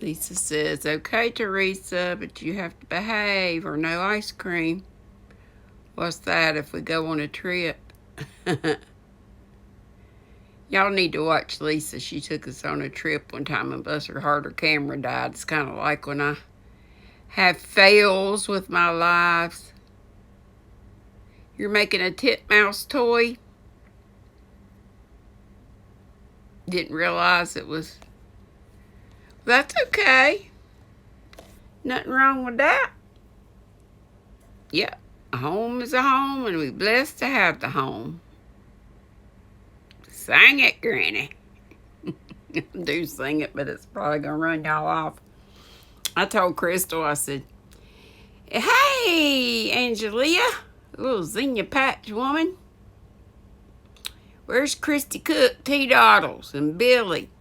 Lisa says, okay, Teresa, but you have to behave or no ice cream. What's that if we go on a trip? Y'all need to watch Lisa. She took us on a trip one time and bless her heart, her camera died. It's kind of like when I have fails with my lives. You're making a titmouse toy? Didn't realize it was... That's okay. Nothing wrong with that. Yep. A home is a home, and we're blessed to have the home. Sing it, Granny. I do sing it, but it's probably going to run y'all off. I told Crystal, I said, hey, Angelia, little Xenia Patch woman. Where's Christy Cook, T-Doddles, and Billy?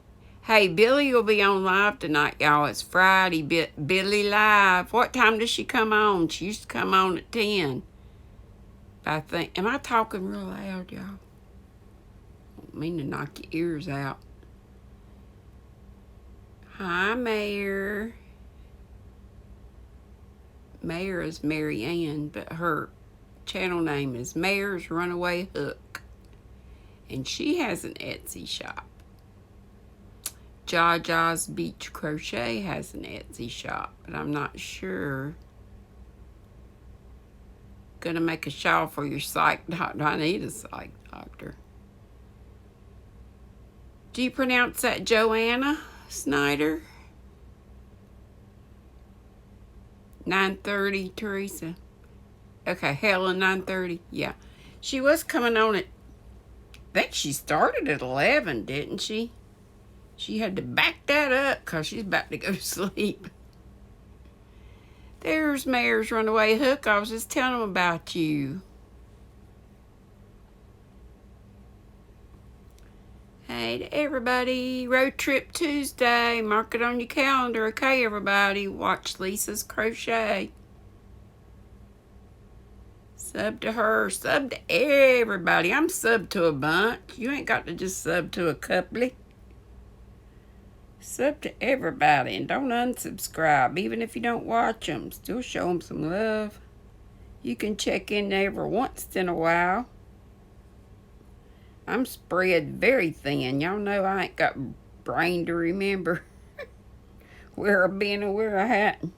Hey, Billy will be on live tonight, y'all. It's Friday, Billy Live. What time does she come on? She used to come on at 10. I think, am I talking real loud, y'all? I don't mean to knock your ears out. Hi, Mayor. Mayor is Mary Ann, but her channel name is Mayor's Runaway Hook. And she has an Etsy shop. Jaja's Beach Crochet has an Etsy shop, but I'm not sure. Gonna make a shawl for your psych doctor. I need a psych doctor. Do you pronounce that Joanna Snyder? 9:30, Teresa. Okay, Helen, 9:30. Yeah. She was coming on at, I think she started at 11, didn't she? She had to back that up because she's about to go to sleep. There's Mayor's Runaway Hook. I was just telling them about you. Hey to everybody. Road Trip Tuesday. Mark it on your calendar. Okay, everybody. Watch Lisa's Crochet. Sub to her. Sub to everybody. I'm sub to a bunch. You ain't got to just sub to a couple. Sub to everybody and don't unsubscribe. Even if you don't watch them, still show them some love. You can check in every once in a while. I'm spread very thin. Y'all know I ain't got brain to remember where I've been and where I hadn't.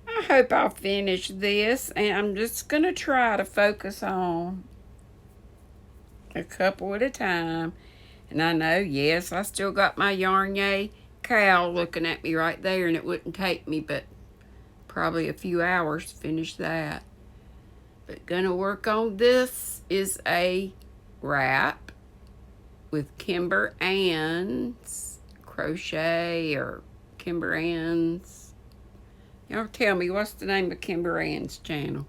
I hope I'll finish this, and I'm just going to try to focus on a couple at a time. And I know, yes, I still got my Yarn-Yay cow looking at me right there, and it wouldn't take me but probably a few hours to finish that. But gonna work on this is a wrap with Kimber Ann's Crochet or Kimber Ann's Y'all tell me, what's the name of Kimber Ann's channel?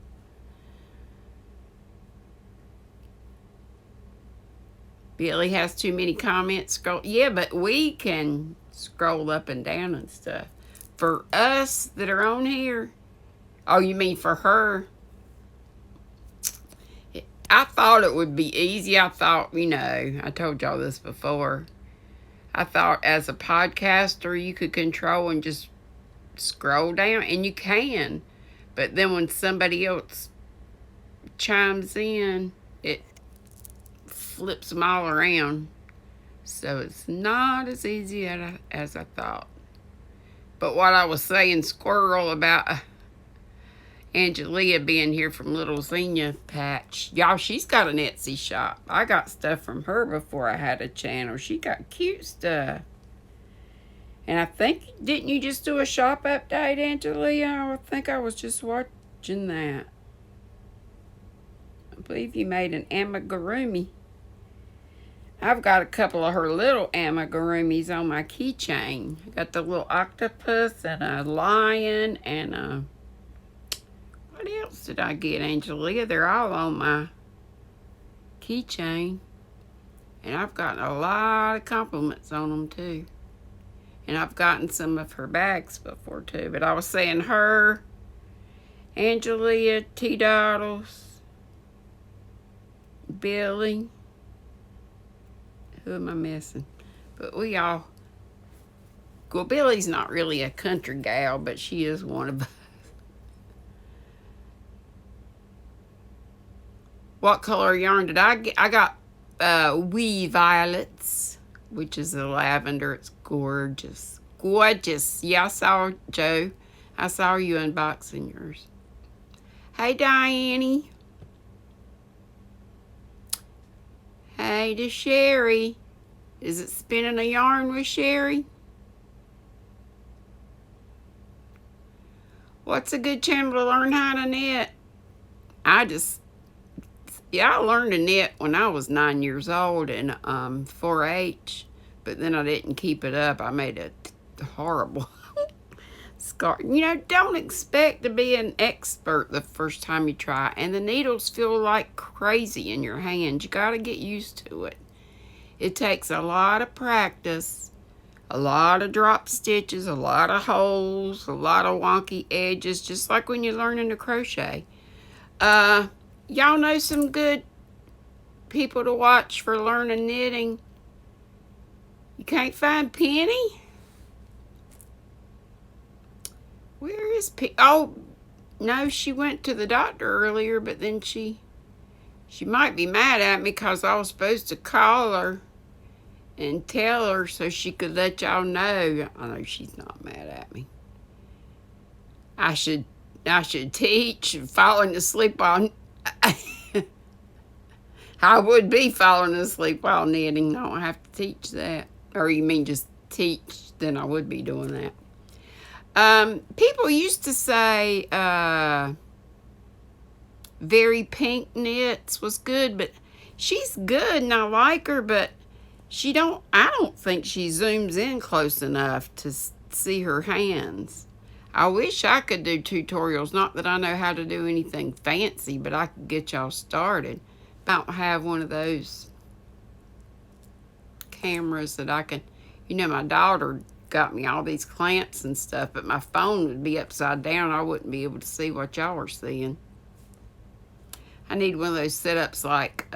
Billy has too many comments. Scroll. Yeah, but we can scroll up and down and stuff. For us that are on here, oh, you mean for her? I thought it would be easy. I thought, I told y'all this before. I thought as a podcaster, you could control and just scroll down, and you can. But then when somebody else chimes in, it flips them all around. So it's not as easy as I thought. But what I was saying, Squirrel, about Angelia being here from Little Xenia Patch. Y'all, she's got an Etsy shop. I got stuff from her before I had a channel. She got cute stuff. And I think, didn't you just do a shop update, Angelia? I think I was just watching that. I believe you made an amigurumi. I've got a couple of her little amigurumis on my keychain. I got the little octopus and a lion and a... What else did I get, Angelia? They're all on my keychain. And I've gotten a lot of compliments on them, too. And I've gotten some of her bags before, too. But I was saying her, Angelia, T-Doddles, Billy. Who am I missing? But we all... Well, Billy's not really a country gal, but she is one of us. What color yarn did I get? I got Wee Violets, which is a lavender. It's gorgeous. Gorgeous. Yeah, I saw, Joe. I saw you unboxing yours. Hey, Diane. Hey to Sherry. Is it spinning a yarn with Sherry? What's a good channel to learn how to knit? I learned to knit when I was 9 years old in 4-H, but then I didn't keep it up. I made a horrible scar. Don't expect to be an expert the first time you try, and the needles feel like crazy in your hands. You got to get used to it. It takes a lot of practice, a lot of drop stitches, a lot of holes, a lot of wonky edges, just like when you're learning to crochet. Y'all know some good people to watch for learning knitting? You can't find Penny? Where is Penny? Oh, no, she went to the doctor earlier, but then she might be mad at me because I was supposed to call her and tell her so she could let y'all know. I know she's not mad at me. I should teach falling asleep on... I would be falling asleep while knitting. I don't have to teach that. Or you mean just teach, then I would be doing that. People used to say Very Pink Knits was good, but she's good and I like her, but I don't think she zooms in close enough to see her hands. I wish I could do tutorials. Not that I know how to do anything fancy, but I could get y'all started. I don't have one of those cameras that I can... my daughter got me all these clamps and stuff, but my phone would be upside down. I wouldn't be able to see what y'all are seeing. I need one of those setups like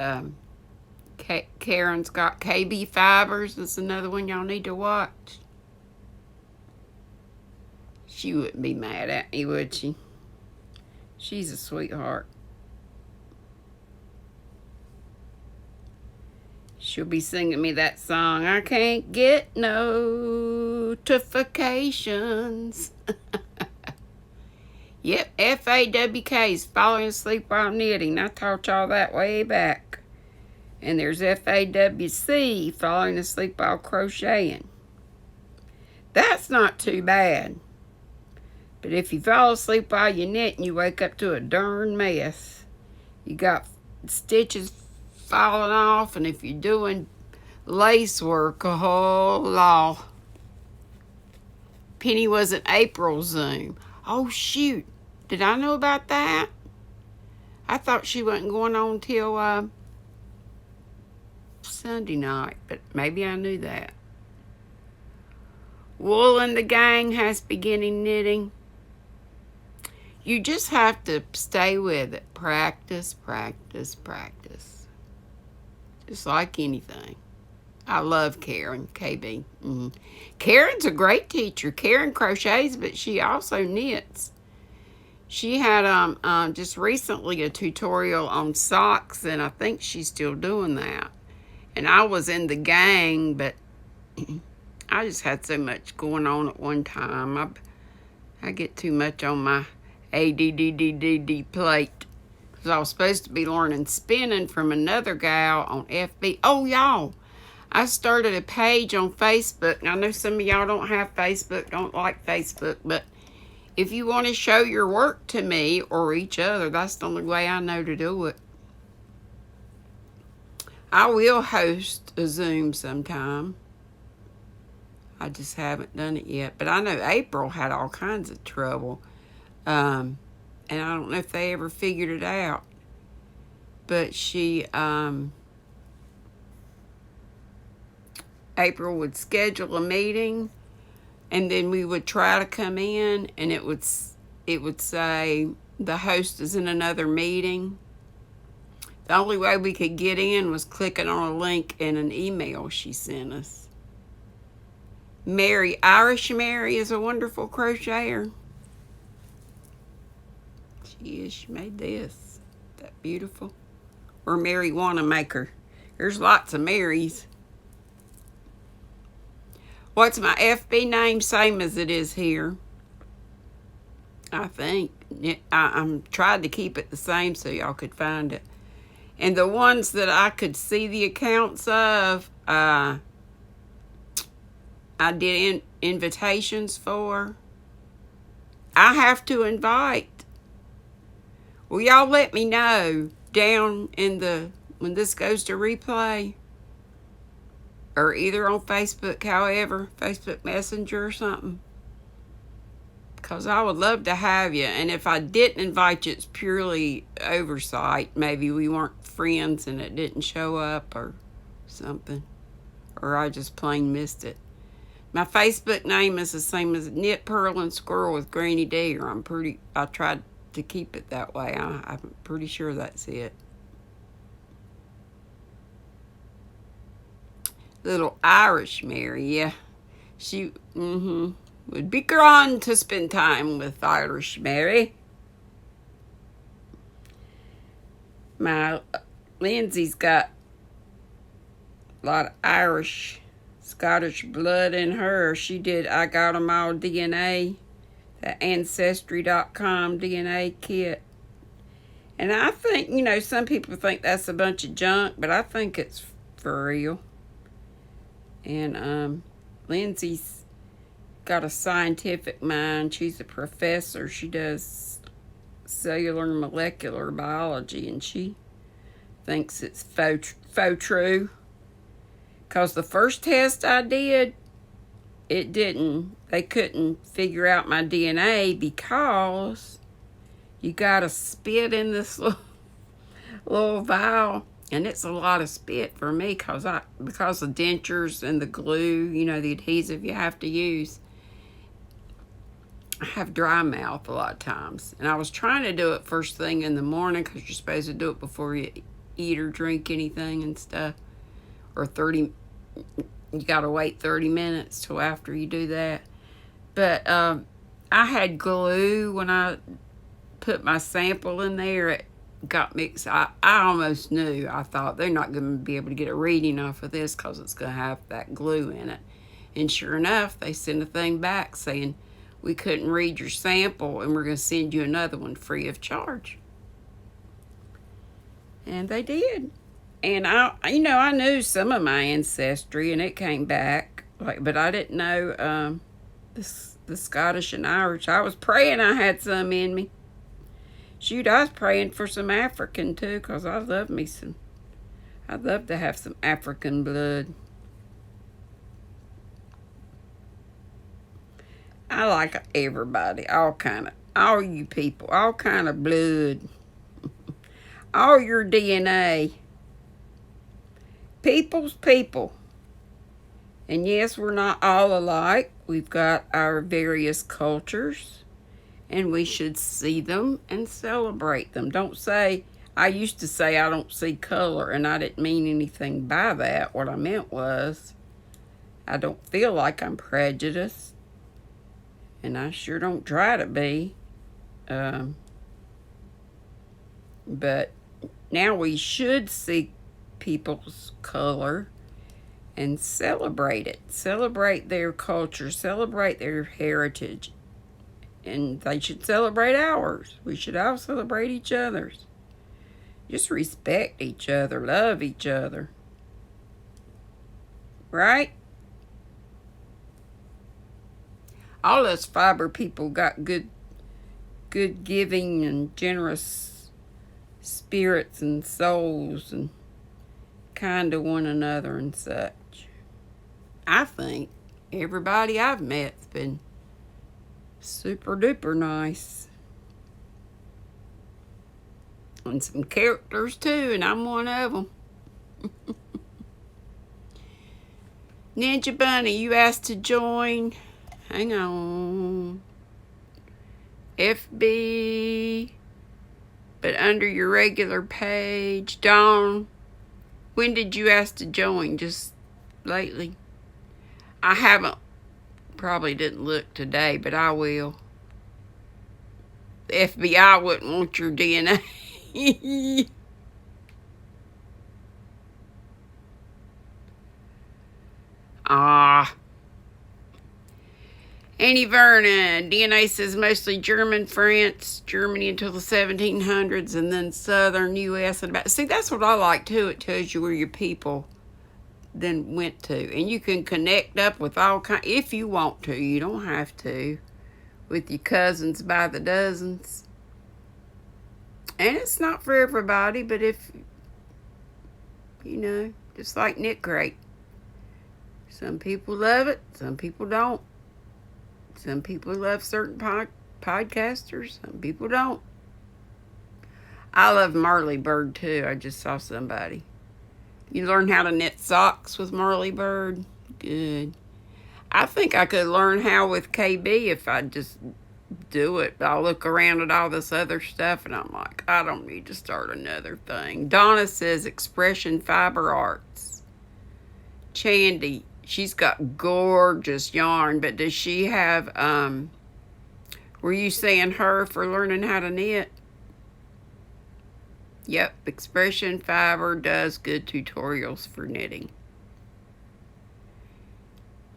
Karen's got. KB Fibers. That's another one y'all need to watch. She wouldn't be mad at me, would she? She's a sweetheart. She'll be singing me that song, I can't get notifications. Yep, FAWK's falling asleep while knitting. I taught y'all that way back. And there's FAWC, falling asleep while crocheting. That's not too bad. But if you fall asleep while you knit and you wake up to a darn mess, you got stitches falling off, and if you're doing lace work, oh, law. Penny was an April Zoom. Oh, shoot. Did I know about that? I thought she wasn't going on till Sunday night, but maybe I knew that. Wool and the Gang has beginning knitting. You just have to stay with it. Practice, practice, practice. Just like anything. I love Karen, KB. Karen's a great teacher. Karen crochets, but she also knits. She had just recently a tutorial on socks, and I think she's still doing that. And I was in the gang, but I just had so much going on at one time. I get too much on my ADDDD plate. Because I was supposed to be learning spinning from another gal on FB. Oh, y'all, I started a page on Facebook. And I know some of y'all don't have Facebook, don't like Facebook, but if you want to show your work to me or each other, that's the only way I know to do it. I will host a Zoom sometime. I just haven't done it yet. But I know April had all kinds of trouble. And I don't know if they ever figured it out. But April would schedule a meeting, and then we would try to come in, and it would say the host is in another meeting. The only way we could get in was clicking on a link in an email she sent us. Irish Mary is a wonderful crocheter. She is. She made this. That beautiful. Or Mary Wanamaker. There's lots of Marys. What's my FB name? Same as it is here. I think. I'm trying to keep it the same so y'all could find it. And the ones that I could see the accounts of, I did invitations for. I have to invite. Well, y'all let me know down in when this goes to replay. Or either on Facebook, however, Facebook Messenger or something. Because I would love to have you. And if I didn't invite you, it's purely oversight. Maybe we weren't friends and it didn't show up or something. Or I just plain missed it. My Facebook name is the same as Knit Purl and Squirrel with Grannydee. Or I tried to keep it that way. I'm pretty sure that's it. Little Irish Mary, yeah. She would be grand to spend time with Irish Mary. My Lindsay's got a lot of Irish, Scottish blood in her. She did I Got 'Em All DNA, the Ancestry.com DNA kit. And I think, some people think that's a bunch of junk, but I think it's for real. And Lindsay's got a scientific mind. She's a professor. She does cellular and molecular biology, and she thinks it's faux true. Because the first test I did, they couldn't figure out my DNA because you got to spit in this little vial. And it's a lot of spit for me because of dentures and the glue, the adhesive you have to use. I have dry mouth a lot of times. And I was trying to do it first thing in the morning because you're supposed to do it before you eat or drink anything and stuff. Or you got to wait 30 minutes till after you do that. But I had glue when I put my sample in there. It got mixed. I almost knew. I thought they're not going to be able to get a reading off of this because it's going to have that glue in it. And sure enough, they sent a thing back saying, we couldn't read your sample and we're going to send you another one free of charge. And they did. And I knew some of my ancestry and it came back. But I didn't know the Scottish and Irish. I was praying I had some in me. Shoot, I was praying for some African too, because I'd love to have some African blood. I like everybody, all you people, all kind of blood, all your DNA. People's people. And yes, we're not all alike. We've got our various cultures, and we should see them and celebrate them. Don't say, I used to say I don't see color, and I didn't mean anything by that. What I meant was, I don't feel like I'm prejudiced, and I sure don't try to be. But now we should see people's color and celebrate it. Celebrate their culture, celebrate their heritage. And they should celebrate ours. We should all celebrate each other's. Just respect each other, love each other. Right? All us fiber people got good giving and generous spirits and souls and kind to one another and such. I think everybody I've met's been super duper nice. And some characters too, and I'm one of them. Ninja Bunny, you asked to join. Hang on. FB, but under your regular page. Dawn, when did you ask to join? Just lately? I haven't, probably didn't look today, but I will. The FBI wouldn't want your DNA. Annie Vernon, DNA says mostly German, France, Germany until the 1700s, and then southern U.S. and about. See, that's what I like too. It tells you where your people then went to, and you can connect up with all kind. If you want to, you don't have to, with your cousins by the dozens. And it's not for everybody, but if you know, just like Nick Crate, some people love it, some people don't. Some people love certain podcasters, some people don't. I love Marley Bird too. I just saw somebody. You learn how to knit socks with Marley Bird? Good. I think I could learn how with KB if I just do it. But I'll look around at all this other stuff and I'm like, I don't need to start another thing. Donna says Expression Fiber Arts. Chandy, she's got gorgeous yarn, but does she have, were you saying her for learning how to knit? Yep, Expression Fiber does good tutorials for knitting.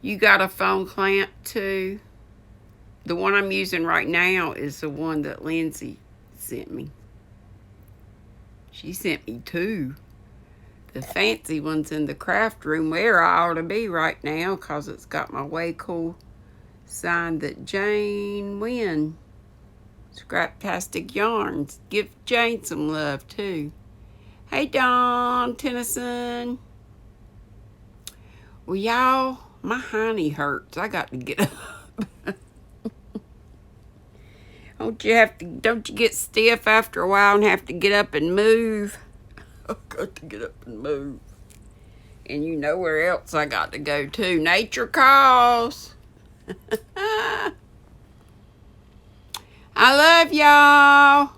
You got a phone clamp too? The one I'm using right now is the one that Lindsay sent me. She sent me two. The fancy one's in the craft room where I ought to be right now because it's got my way cool sign that Jane Wynn. Scraptastic Yarns. Give Jane some love too. Hey Dawn Tennyson. Well y'all, my hiney hurts. I got to get up. Don't you get stiff after a while and have to get up and move? I've got to get up and move. And you know where else I got to go to. Nature calls. I love y'all.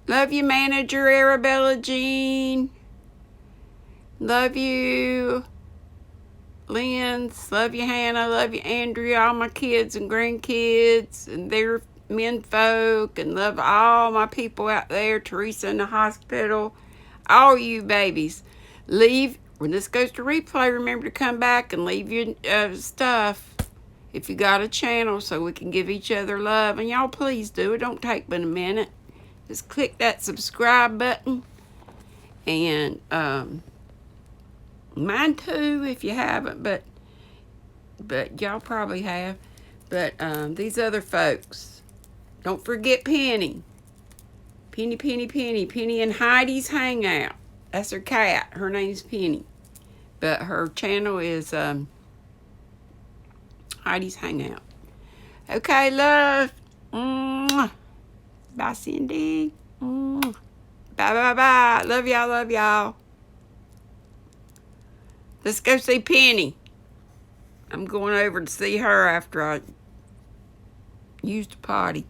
Love you, Manager Arabella Jean. Love you, Lynn's. Love you, Hannah. Love you, Andrea. All my kids and grandkids and their men folk. And love all my people out there. Teresa in the hospital. All you babies. Leave. When this goes to replay, remember to come back and leave your stuff. If you got a channel so we can give each other love. And y'all please do. It don't take but a minute. Just click that subscribe button. And mine too if you haven't. But y'all probably have. But these other folks. Don't forget Penny. Penny and Heidi's Hangout. That's her cat. Her name's Penny. But her channel is Heidi's Hangout. Okay, love. Mwah. Bye, Cindy. Mwah. Bye, bye, bye. Love y'all, love y'all. Let's go see Penny. I'm going over to see her after I used the potty.